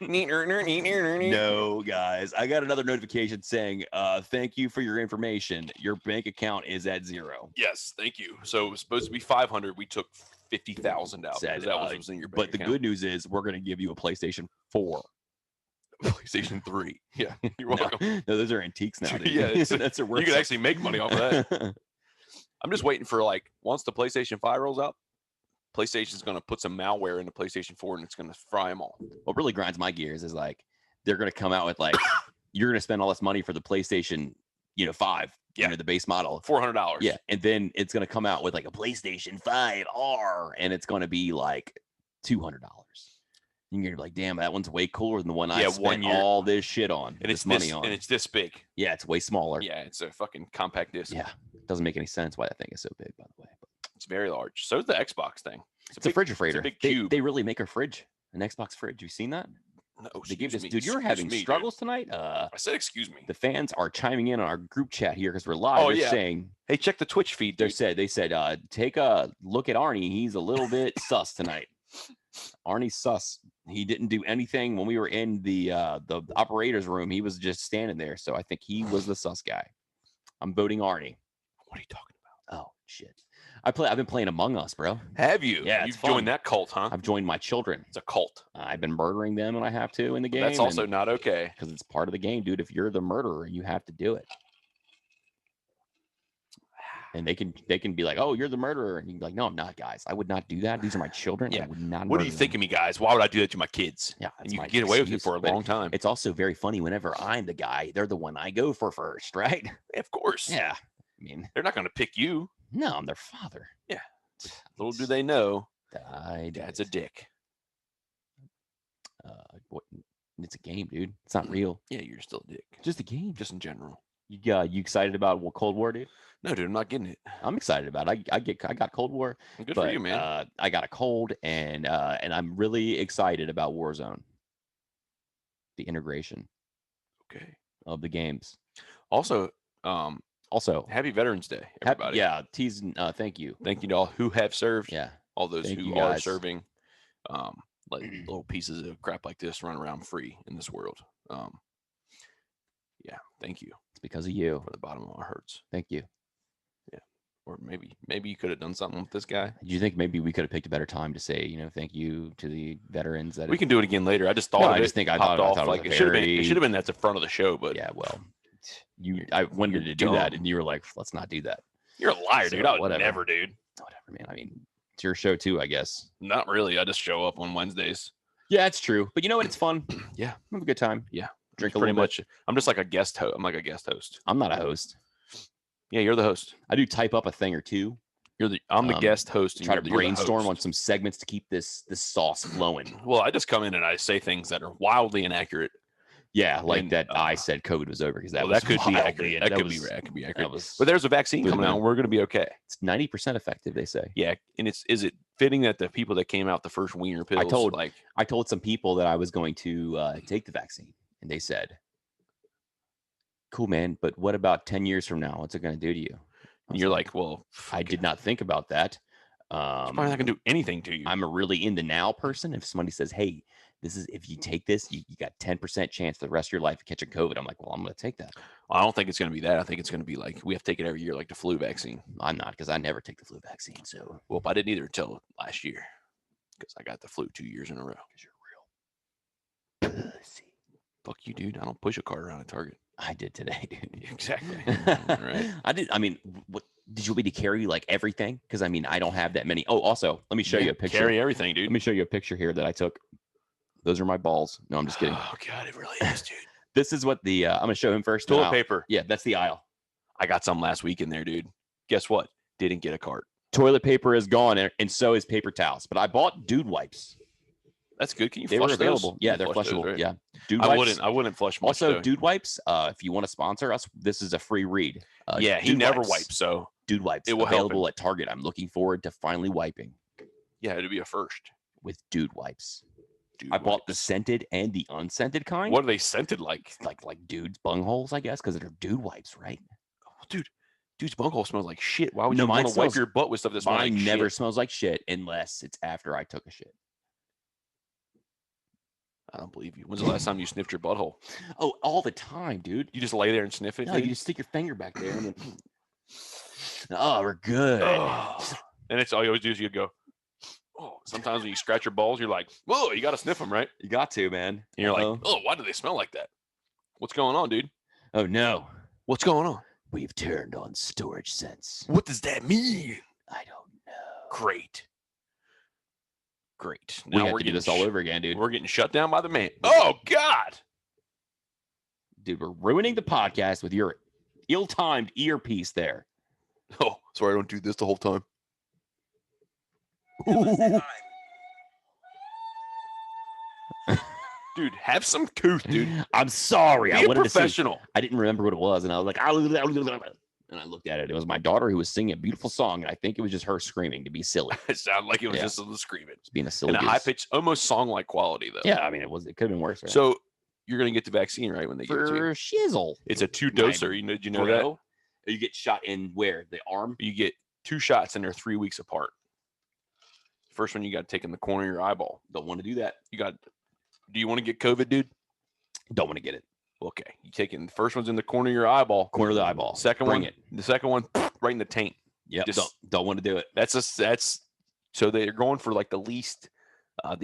Speaker 1: no.
Speaker 2: No, guys. I got another notification saying, thank you for your information. Your bank account is at 0.
Speaker 1: Yes, thank you. So it was supposed to be 500. We took 50,000 out
Speaker 2: Said,
Speaker 1: because that was in your bank
Speaker 2: But the
Speaker 1: account.
Speaker 2: good news is we're going to give you a PlayStation 4.
Speaker 1: PlayStation 3. Yeah, you're
Speaker 2: No,
Speaker 1: welcome.
Speaker 2: no, those are antiques now. Dude.
Speaker 1: Yeah,
Speaker 2: that's a
Speaker 1: You can actually make money off of that. I'm just waiting for once the PlayStation 5 rolls out, PlayStation's going to put some malware into PlayStation 4 and it's going to fry them all.
Speaker 2: What really grinds my gears is they're going to come out with you're going to spend all this money for the PlayStation, 5,
Speaker 1: Yeah.
Speaker 2: the base model.
Speaker 1: $400.
Speaker 2: Yeah, and then it's going to come out with a PlayStation 5R, and it's going to be $200. You're gonna be like, damn, that one's way cooler than the one I spent all this shit on,
Speaker 1: And
Speaker 2: this
Speaker 1: it's
Speaker 2: money on.
Speaker 1: and it's this big.
Speaker 2: Yeah, it's way smaller.
Speaker 1: Yeah, it's a fucking compact disc.
Speaker 2: Yeah, doesn't make any sense why that thing is so big, by the way. But
Speaker 1: It's very large. So is the Xbox thing.
Speaker 2: it's a
Speaker 1: big-
Speaker 2: refrigerator.
Speaker 1: big
Speaker 2: They-
Speaker 1: cube.
Speaker 2: They really make a fridge, an Xbox fridge. You seen that?
Speaker 1: No,
Speaker 2: They gave
Speaker 1: excuse
Speaker 2: this
Speaker 1: me,
Speaker 2: dude. You're
Speaker 1: excuse
Speaker 2: having
Speaker 1: me, dude.
Speaker 2: struggles tonight.
Speaker 1: I said, excuse me.
Speaker 2: The fans are chiming in on our group chat here because we're live.
Speaker 1: Oh,
Speaker 2: They're
Speaker 1: yeah.
Speaker 2: saying
Speaker 1: Hey, check the Twitch feed, dude.
Speaker 2: they said take a look at Arnie. He's a little bit sus tonight. Arnie's sus. He didn't do anything when we were in the operator's room. He was just standing there. So I think he was the sus guy. I'm voting Arnie.
Speaker 1: What are you talking about?
Speaker 2: Oh shit. I've been playing Among Us, bro.
Speaker 1: Have you?
Speaker 2: Yeah, it's
Speaker 1: You've
Speaker 2: fun.
Speaker 1: joined that cult, huh?
Speaker 2: I've joined my children.
Speaker 1: It's a cult.
Speaker 2: I've been murdering them when I have to in the game.
Speaker 1: That's also not okay.
Speaker 2: because it's part of the game, dude. If you're the murderer, you have to do it. And they can be like, "Oh, you're the murderer," and you can be like, "No, I'm not, guys. I would not do that. These are my children.
Speaker 1: Yeah.
Speaker 2: I would not."
Speaker 1: What do you
Speaker 2: murder
Speaker 1: think
Speaker 2: them."
Speaker 1: of me, guys? Why would I do that to my kids?
Speaker 2: Yeah,
Speaker 1: And
Speaker 2: that's
Speaker 1: you
Speaker 2: my
Speaker 1: can get away with it
Speaker 2: excuse,
Speaker 1: for a
Speaker 2: but
Speaker 1: long time.
Speaker 2: It's also very funny whenever I'm the guy, they're the one I go for first, right?
Speaker 1: Of course.
Speaker 2: Yeah. I mean,
Speaker 1: They're not going to pick you.
Speaker 2: no, I'm their father.
Speaker 1: Little do they know,
Speaker 2: I
Speaker 1: Dad's a dick.
Speaker 2: It's a game, dude. It's not real.
Speaker 1: Yeah, you're still a dick.
Speaker 2: Just a game.
Speaker 1: Just in general.
Speaker 2: You excited about Cold War, dude?
Speaker 1: No, dude, I'm not getting it.
Speaker 2: I'm excited about it. I got Cold War.
Speaker 1: Good
Speaker 2: but,
Speaker 1: for you, man.
Speaker 2: I got a cold, and I'm really excited about Warzone. The integration
Speaker 1: Okay.
Speaker 2: of the games.
Speaker 1: Also,
Speaker 2: Also,
Speaker 1: happy Veterans Day, everybody.
Speaker 2: yeah, teasing. Thank you.
Speaker 1: Thank you to all who have served.
Speaker 2: Yeah,
Speaker 1: All those
Speaker 2: Thank
Speaker 1: who
Speaker 2: you,
Speaker 1: are
Speaker 2: guys.
Speaker 1: serving. Let little pieces of crap like this run around free in this world. Yeah, thank you
Speaker 2: it's because of you.
Speaker 1: from the bottom of my hearts.
Speaker 2: Thank you.
Speaker 1: Or maybe you could have done something with this guy.
Speaker 2: Do you think maybe we could have picked a better time to say, thank you to the veterans? That
Speaker 1: We can do it again later. I just thought
Speaker 2: No,
Speaker 1: of
Speaker 2: I
Speaker 1: it.
Speaker 2: just think I
Speaker 1: popped
Speaker 2: thought- I
Speaker 1: off
Speaker 2: thought it was
Speaker 1: like
Speaker 2: a
Speaker 1: it should have been. It
Speaker 2: very-
Speaker 1: should have been at the front of the show, but
Speaker 2: yeah, well, I wanted to do that,
Speaker 1: dumb.
Speaker 2: and you were like, let's not do that.
Speaker 1: you're a liar,
Speaker 2: So,
Speaker 1: dude. I would
Speaker 2: whatever.
Speaker 1: never, dude.
Speaker 2: Whatever, man. I mean, it's your show too, I guess.
Speaker 1: Not really. I just show up on Wednesdays.
Speaker 2: Yeah, it's true. But you know what? It's fun.
Speaker 1: Yeah.
Speaker 2: Have a good time.
Speaker 1: Yeah.
Speaker 2: Drink a
Speaker 1: Pretty
Speaker 2: little
Speaker 1: much. I'm just like a guest host. I'm like a guest host.
Speaker 2: I'm not a host.
Speaker 1: Yeah, you're the host.
Speaker 2: I do type up a thing or two.
Speaker 1: I'm the
Speaker 2: Um,
Speaker 1: guest host. And
Speaker 2: Try to
Speaker 1: you're the
Speaker 2: brainstorm on
Speaker 1: host.
Speaker 2: some segments to keep this sauce flowing.
Speaker 1: Well, I just come in and I say things that are wildly inaccurate.
Speaker 2: Yeah, like
Speaker 1: And,
Speaker 2: that. I said COVID was over because that
Speaker 1: Well,
Speaker 2: was
Speaker 1: that could be
Speaker 2: wildly-
Speaker 1: accurate. That could be accurate.
Speaker 2: That was,
Speaker 1: But there's a vaccine
Speaker 2: Wait a
Speaker 1: coming out.
Speaker 2: minute.
Speaker 1: And we're going to be okay.
Speaker 2: it's 90% effective. They say.
Speaker 1: Yeah, and is it fitting that the people that came out the first wiener pills,
Speaker 2: I told some people that I was going to take the vaccine, and they said, "Cool, man, but what about 10 years from now? What's it going to do to you?"
Speaker 1: and you're like, well,
Speaker 2: I did not think about that.
Speaker 1: it's probably not going to do anything to you.
Speaker 2: I'm a really in the now person. If somebody says, "Hey, this is if you take this, you got 10% chance the rest of your life of catching COVID," I'm like, well, I'm going to take that.
Speaker 1: I don't think it's going to be that. I think it's going to be like we have to take it every year, like the flu vaccine.
Speaker 2: I'm not, because I never take the flu vaccine. So,
Speaker 1: Well, I didn't either until last year because I got the flu 2 years in a row.
Speaker 2: because you're real pussy.
Speaker 1: Fuck you, dude. I don't push a cart around at Target.
Speaker 2: I did today, dude.
Speaker 1: Exactly. Right.
Speaker 2: I did. I mean, what did you want me to carry? Like everything? Because I mean, I don't have that many. Oh, also, let me show you a picture.
Speaker 1: Carry everything, dude.
Speaker 2: Let me show you a picture here that I took. Those are my balls. No, I'm just kidding.
Speaker 1: Oh God, it really is, dude.
Speaker 2: This is what the I'm gonna show him first.
Speaker 1: Toilet paper.
Speaker 2: Yeah, that's the aisle.
Speaker 1: I got some last week in there, dude. Guess what? Didn't get a cart.
Speaker 2: Toilet paper is gone, and so is paper towels. But I bought dude wipes.
Speaker 1: That's good. Can you
Speaker 2: They
Speaker 1: flush
Speaker 2: were available.
Speaker 1: those?
Speaker 2: Yeah,
Speaker 1: You
Speaker 2: they're
Speaker 1: flush those,
Speaker 2: flushable.
Speaker 1: right?
Speaker 2: Yeah, dude wipes.
Speaker 1: I wouldn't flush much.
Speaker 2: Also,
Speaker 1: though.
Speaker 2: dude wipes. If you want to sponsor us, this is a free read.
Speaker 1: Yeah, he
Speaker 2: Dude
Speaker 1: never wipes, so
Speaker 2: Dude wipes.
Speaker 1: It will help
Speaker 2: Available at Target. I'm looking forward to finally wiping
Speaker 1: yeah, it'd be a first.
Speaker 2: with dude wipes.
Speaker 1: Dude
Speaker 2: I bought the
Speaker 1: wipes.
Speaker 2: scented and the unscented kind.
Speaker 1: What are they scented like?
Speaker 2: Like dudes bungholes, I guess, because they're dude wipes, right?
Speaker 1: Oh, dude's bunghole smells like shit. Why would
Speaker 2: No,
Speaker 1: you
Speaker 2: mine
Speaker 1: want to wipe
Speaker 2: smells-
Speaker 1: your butt with stuff that smells
Speaker 2: Mine
Speaker 1: like
Speaker 2: never
Speaker 1: shit?
Speaker 2: smells like shit unless it's after I took a shit.
Speaker 1: I don't believe you. When's the last time you sniffed your butthole?
Speaker 2: Oh, all the time, dude.
Speaker 1: You just lay there and sniff it?
Speaker 2: No,
Speaker 1: dude?
Speaker 2: you just stick your finger back there and then. Oh, we're good.
Speaker 1: Oh. And it's all you always do is you go, oh. Sometimes when you scratch your balls, you're like, whoa, you got to sniff them, right?
Speaker 2: You got to, man.
Speaker 1: And you're
Speaker 2: Uh-oh.
Speaker 1: like, oh, why do they smell like that? What's going on, dude?
Speaker 2: Oh no,
Speaker 1: What's going on?
Speaker 2: we've turned on storage sense.
Speaker 1: What does that mean?
Speaker 2: I don't know.
Speaker 1: Great. Great.
Speaker 2: We have
Speaker 1: we're
Speaker 2: to do
Speaker 1: getting
Speaker 2: this all over again, dude.
Speaker 1: We're getting shut down by the man. Oh, God.
Speaker 2: Dude, we're ruining the podcast with your ill-timed earpiece there.
Speaker 3: Oh, sorry, I don't do this the whole time.
Speaker 1: Dude, have some couth, dude.
Speaker 2: I'm sorry.
Speaker 1: Be
Speaker 2: I
Speaker 1: a
Speaker 2: wanted to say.
Speaker 1: professional.
Speaker 2: I didn't remember what it was, and I was like, and I looked at it. It was my daughter who was singing a beautiful song, and I think it was just her screaming to be silly,
Speaker 1: It sounded like it was
Speaker 2: Yeah.
Speaker 1: just a little screaming.
Speaker 2: just being a silly.
Speaker 1: And a
Speaker 2: goose.
Speaker 1: high pitched, almost song like quality, though.
Speaker 2: Yeah, I mean, it was. It could have been worse. Right?
Speaker 1: So you're going to get the vaccine, right? When they give it to
Speaker 2: for
Speaker 1: you.
Speaker 2: shizzle,
Speaker 1: It's a 2-doser. Did you know that?
Speaker 2: bro. You get shot in where the arm.
Speaker 1: You get 2 shots and they're 3 weeks apart. First one you got to take in the corner of your eyeball.
Speaker 2: Don't want to do that.
Speaker 1: Do you want to get COVID, dude?
Speaker 2: Don't want to get it.
Speaker 1: Okay. You take it. The first one's in the corner of your eyeball.
Speaker 2: Corner of the eyeball.
Speaker 1: Second
Speaker 2: Bring
Speaker 1: one.
Speaker 2: it.
Speaker 1: The second one, right in the taint.
Speaker 2: Yep.
Speaker 1: Just-
Speaker 2: Don't want to do it.
Speaker 1: That's so they're going for like the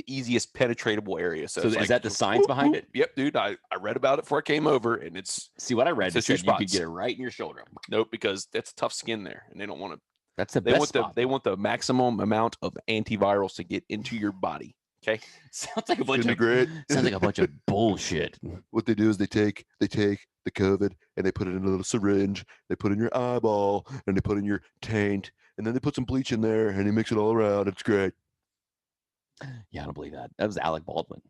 Speaker 1: easiest penetratable area. So,
Speaker 2: So
Speaker 1: it's
Speaker 2: is
Speaker 1: like,
Speaker 2: that the science behind it?
Speaker 1: Yep, dude. I read about it before I came over, and it's
Speaker 2: See what I read.
Speaker 1: It's
Speaker 2: It
Speaker 1: the
Speaker 2: said
Speaker 1: two
Speaker 2: you could
Speaker 1: spots.
Speaker 2: get it right in your shoulder.
Speaker 1: nope, because that's tough skin there, and they don't want to.
Speaker 2: That's the
Speaker 1: They
Speaker 2: best
Speaker 1: want
Speaker 2: spot.
Speaker 1: they want the maximum amount of antivirals to get into your body. Okay,
Speaker 2: Sounds like a bunch
Speaker 3: Isn't it
Speaker 2: of
Speaker 3: great?
Speaker 2: sounds like a bunch of bullshit.
Speaker 3: What they do is they take the COVID and they put it in a little syringe. They put it in your eyeball and they put it in your taint, and then they put some bleach in there and they mix it all around. It's great.
Speaker 2: Yeah, I don't believe that. That was Alec Baldwin.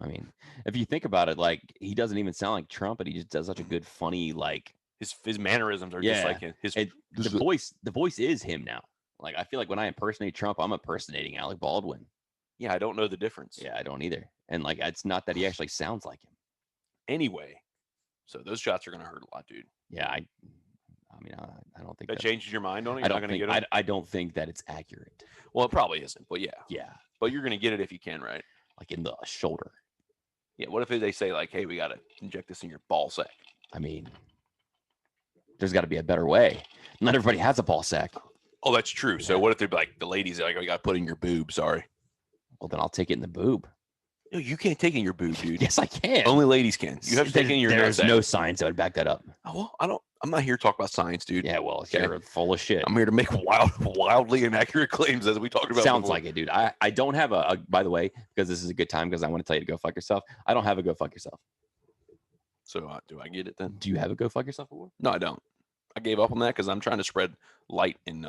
Speaker 2: I mean, if you think about it, like he doesn't even sound like Trump, but he just does such a good, funny, like
Speaker 1: his mannerisms are
Speaker 2: Yeah.
Speaker 1: just like his.
Speaker 2: it,
Speaker 3: This
Speaker 2: the
Speaker 3: is a-
Speaker 2: voice. The voice is him now. Like I feel like when I impersonate Trump, I'm impersonating Alec Baldwin.
Speaker 1: Yeah, I don't know the difference.
Speaker 2: Yeah, I don't either. And like, it's not that he actually sounds like him.
Speaker 1: Anyway, so those shots are gonna hurt a lot, dude.
Speaker 2: Yeah, I mean, I don't think
Speaker 1: That
Speaker 2: that.
Speaker 1: changes your mind on it.
Speaker 2: I
Speaker 1: You're not
Speaker 2: don't
Speaker 1: gonna
Speaker 2: think.
Speaker 1: get it.
Speaker 2: I don't think that it's accurate.
Speaker 1: Well, it probably isn't, but yeah.
Speaker 2: Yeah,
Speaker 1: But you're gonna get it if you can, right?
Speaker 2: like in the shoulder.
Speaker 1: Yeah. What if they say like, "Hey, we gotta inject this in your ball sack"?
Speaker 2: I mean, there's got to be a better way. Not everybody has a ball sack.
Speaker 1: Oh, that's true. So
Speaker 2: Yeah.
Speaker 1: what if they're like the ladies are like, "We got to put in your boob"? Sorry.
Speaker 2: Well, then I'll take it in the boob.
Speaker 1: No, you can't take in your boob, dude.
Speaker 2: Yes, I can.
Speaker 1: Only ladies can. You have to take in your
Speaker 2: There's
Speaker 1: nutsack.
Speaker 2: no science that would back that up.
Speaker 1: Oh, well, I don't. I'm not here to talk about science, dude.
Speaker 2: Yeah, well,
Speaker 1: Okay.
Speaker 2: you're full of shit.
Speaker 1: I'm here to make wildly inaccurate claims, as we talked about.
Speaker 2: Sounds
Speaker 1: before.
Speaker 2: like it, dude. I don't have by the way, because this is a good time because I want to tell you to go fuck yourself. I don't have a go fuck yourself.
Speaker 1: So do I get it then?
Speaker 2: Do you have a go fuck yourself award?
Speaker 1: No, I don't. I gave up on that because I'm trying to spread light and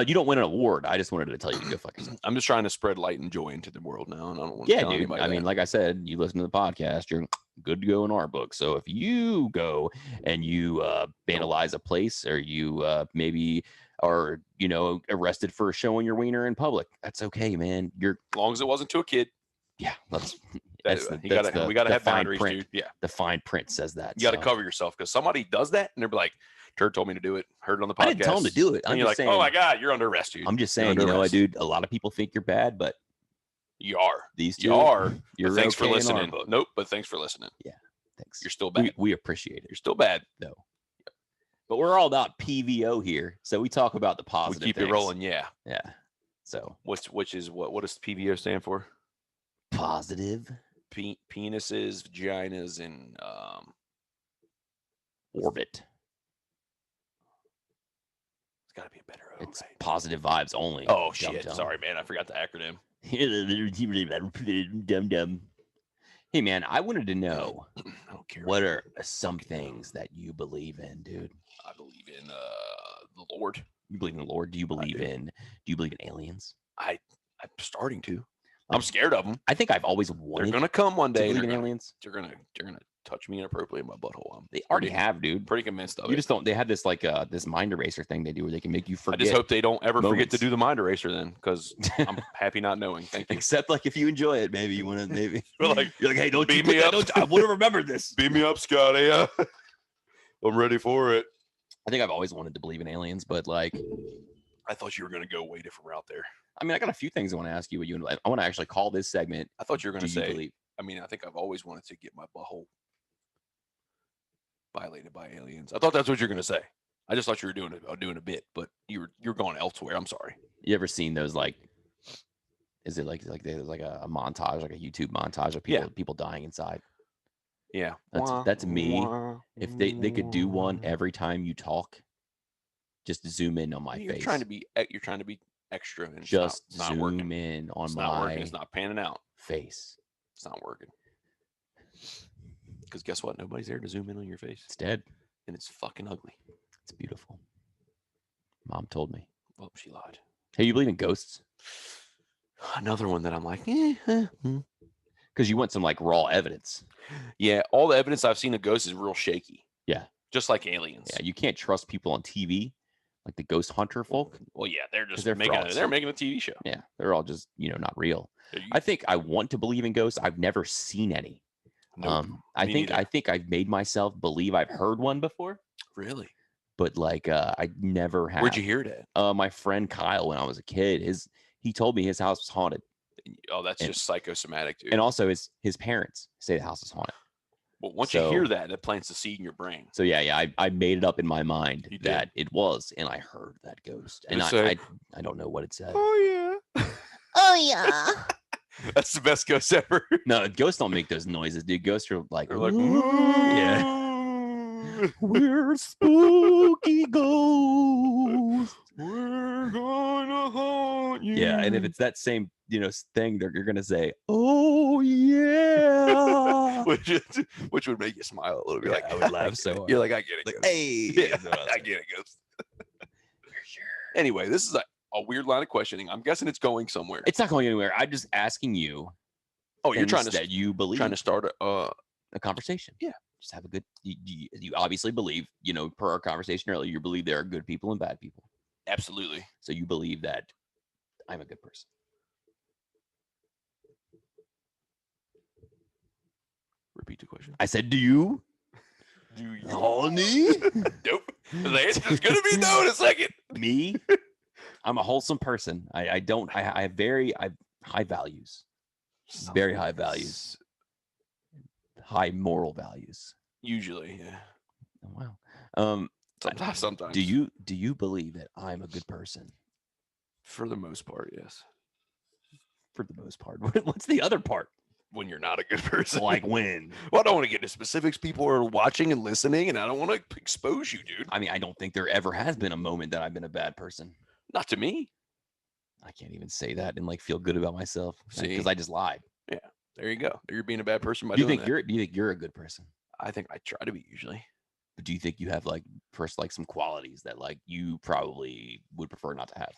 Speaker 2: You don't win an award. I just wanted to tell you to go fuck yourself.
Speaker 1: I'm just trying to spread light and joy into the world now, and I don't want to
Speaker 2: Yeah,
Speaker 1: tell
Speaker 2: dude.
Speaker 1: anybody
Speaker 2: I mean,
Speaker 1: that.
Speaker 2: like I said, you listen to the podcast, you're good to go in our book. So if you go and you vandalize a place or you maybe or arrested for showing your wiener in public. That's okay, man. You're
Speaker 1: As long as it wasn't to a kid.
Speaker 2: yeah. That's
Speaker 1: We gotta have
Speaker 2: fine
Speaker 1: boundaries,
Speaker 2: print.
Speaker 1: dude. Yeah.
Speaker 2: The fine print says that.
Speaker 1: You got to
Speaker 2: so.
Speaker 1: cover yourself because somebody does that and they're like, Turd told me to do it. Heard it on the podcast.
Speaker 2: I didn't tell him to do it.
Speaker 1: And
Speaker 2: I'm
Speaker 1: you're
Speaker 2: just
Speaker 1: like,
Speaker 2: saying,
Speaker 1: oh my God, you're under arrest, dude.
Speaker 2: I'm just
Speaker 1: You're
Speaker 2: saying,
Speaker 1: under arrest.
Speaker 2: dude, a lot of people think you're bad, but
Speaker 1: You are.
Speaker 2: these two
Speaker 1: You are.
Speaker 2: You're
Speaker 1: But thanks
Speaker 2: okay
Speaker 1: for
Speaker 2: in our
Speaker 1: listening.
Speaker 2: book.
Speaker 1: Nope, but thanks for listening.
Speaker 2: Thanks.
Speaker 1: You're still bad.
Speaker 2: We appreciate it.
Speaker 1: You're still bad.
Speaker 2: though. But we're all about PVO here, so we talk about the
Speaker 1: We
Speaker 2: positive.
Speaker 1: keep
Speaker 2: things.
Speaker 1: it rolling. Yeah.
Speaker 2: Yeah. So
Speaker 1: Which is what does PVO stand for?
Speaker 2: positive
Speaker 1: Penises, vaginas, and
Speaker 2: orbit.
Speaker 1: it's got to be a better.
Speaker 2: It's positive vibes only.
Speaker 1: Oh
Speaker 2: dum
Speaker 1: shit!
Speaker 2: dum.
Speaker 1: Sorry, man. I forgot the acronym.
Speaker 2: Dum dum. Hey man, I wanted to know
Speaker 1: I don't care.
Speaker 2: what are some things that you believe in, dude?
Speaker 1: I believe in the Lord.
Speaker 2: You believe in the Lord? Do you believe
Speaker 1: do.
Speaker 2: in aliens?
Speaker 1: I'm starting to. I'm scared of them.
Speaker 2: I think I've always
Speaker 1: They're
Speaker 2: wanted
Speaker 1: gonna come one
Speaker 2: to
Speaker 1: day.
Speaker 2: believe
Speaker 1: and
Speaker 2: in aliens.
Speaker 1: They're gonna touch me inappropriately in my butthole.
Speaker 2: They already
Speaker 1: pretty-
Speaker 2: have, dude.
Speaker 1: Pretty convinced of
Speaker 2: You
Speaker 1: it.
Speaker 2: just don't. They have this this mind eraser thing they do where they can make you
Speaker 1: I
Speaker 2: forget.
Speaker 1: just hope they don't ever forget
Speaker 2: moments.
Speaker 1: to do the mind eraser then, because I'm happy not knowing. Thank you.
Speaker 2: Except like if you enjoy it, maybe you want to maybe
Speaker 1: We're like,
Speaker 2: you're like, hey, don't
Speaker 1: beat
Speaker 2: you
Speaker 1: me
Speaker 2: put that,
Speaker 1: up.
Speaker 2: don't, I would have remembered this.
Speaker 1: beat me up, Scotty. I'm ready for it.
Speaker 2: I think I've always wanted to believe in aliens, but like,
Speaker 1: I thought you were gonna go way different route there.
Speaker 2: I mean, I got a few things I want to ask you. I want to actually call this segment.
Speaker 1: I thought you were
Speaker 2: Do
Speaker 1: gonna
Speaker 2: you
Speaker 1: say.
Speaker 2: believe?
Speaker 1: I mean, I think I've always wanted to get my butthole violated by aliens. I thought that's what you're gonna say. I just thought you were doing a bit, but you're going elsewhere. I'm sorry.
Speaker 2: You ever seen those like? Is it like there's like a montage, like a YouTube montage of people dying inside?
Speaker 1: Yeah,
Speaker 2: That's me. If they could do one every time you talk, just zoom in on my
Speaker 1: you're
Speaker 2: face.
Speaker 1: trying to be extra, and
Speaker 2: just
Speaker 1: it's not
Speaker 2: zoom
Speaker 1: working.
Speaker 2: in on
Speaker 1: It's
Speaker 2: my
Speaker 1: not working. It's not panning out.
Speaker 2: face.
Speaker 1: It's not working. Because guess what? Nobody's there to zoom in on your face,
Speaker 2: It's dead.
Speaker 1: and it's fucking ugly.
Speaker 2: It's beautiful. Mom told me.
Speaker 1: Well, she lied.
Speaker 2: Hey, you believe in ghosts?
Speaker 1: Another one that I'm like,
Speaker 2: Because you want some like raw evidence.
Speaker 1: yeah. All the evidence I've seen of ghosts is real shaky.
Speaker 2: Yeah.
Speaker 1: Just like aliens.
Speaker 2: Yeah, you can't trust people on TV, like the ghost hunter folk.
Speaker 1: Well, yeah, they're just
Speaker 2: they're
Speaker 1: making
Speaker 2: frauds.
Speaker 1: they're making a TV show.
Speaker 2: Yeah, they're all just not real.
Speaker 1: You-
Speaker 2: I think I want to believe in ghosts. I've never seen any.
Speaker 1: Nope,
Speaker 2: I
Speaker 1: me
Speaker 2: think
Speaker 1: neither.
Speaker 2: I've made myself believe I've heard one before,
Speaker 1: Really?
Speaker 2: but like I never have.
Speaker 1: Where'd you hear that?
Speaker 2: My friend Kyle, when I was a kid, he told me his house was haunted,
Speaker 1: Oh, that's
Speaker 2: and-
Speaker 1: just psychosomatic, dude.
Speaker 2: and also his parents say the house is haunted.
Speaker 1: Well, once you hear
Speaker 2: so-
Speaker 1: that, it plants the seed in your brain.
Speaker 2: So yeah, I made it up in my mind
Speaker 1: You did.
Speaker 2: that it was, and I heard that ghost, and
Speaker 1: Did it say-
Speaker 2: I don't know what it said.
Speaker 1: Oh yeah.
Speaker 4: Oh yeah.
Speaker 1: That's the best ghost ever.
Speaker 2: No, ghosts don't make those noises, dude. Ghosts are like,
Speaker 1: They're like,
Speaker 2: yeah, we're spooky ghosts.
Speaker 1: We're gonna haunt you.
Speaker 2: Yeah, and if it's that same thing, you're gonna say, "Oh yeah,"
Speaker 1: which would make you smile a little bit.
Speaker 2: Yeah,
Speaker 1: Like
Speaker 2: I would laugh so hard.
Speaker 1: You're like, I get it.
Speaker 2: Like,
Speaker 1: Ghost."
Speaker 2: hey,
Speaker 1: Yeah,
Speaker 2: that's what I was
Speaker 1: I
Speaker 2: saying.
Speaker 1: get it, ghost. Anyway, this is a weird line of questioning. I'm guessing it's going somewhere.
Speaker 2: It's not going anywhere. I'm just asking you.
Speaker 1: Oh, you're
Speaker 2: things that you believe.
Speaker 1: trying to start
Speaker 2: a conversation.
Speaker 1: Yeah.
Speaker 2: Just have a good. You obviously believe. Per our conversation earlier, you believe there are good people and bad people.
Speaker 1: absolutely.
Speaker 2: So you believe that I'm a good person.
Speaker 1: Repeat the question.
Speaker 2: I said, do you?
Speaker 1: Do you?
Speaker 2: Honey?
Speaker 1: Nope. The answer's gonna be no in a second.
Speaker 2: Me? I'm a wholesome person. I have high values. Very high values. High moral values.
Speaker 1: Usually, yeah.
Speaker 2: Oh, wow.
Speaker 1: Sometimes.
Speaker 2: Do you believe that I'm a good person?
Speaker 1: For the most part, yes.
Speaker 2: For the most part. What's the other part?
Speaker 1: When you're not a good person.
Speaker 2: Like when?
Speaker 1: Well, I don't want to get into specifics. People are watching and listening, and I don't want to expose you, dude.
Speaker 2: I mean, I don't think there ever has been a moment that I've been a bad person.
Speaker 1: Not to me.
Speaker 2: I can't even say that and like feel good about myself
Speaker 1: See?
Speaker 2: because I just lied.
Speaker 1: There you go. You're being a bad person by
Speaker 2: Do you
Speaker 1: doing
Speaker 2: think
Speaker 1: that.
Speaker 2: do you think you're a good person?
Speaker 1: I think I try to be usually.
Speaker 2: But do you think you have like some qualities that like you probably would prefer not to have?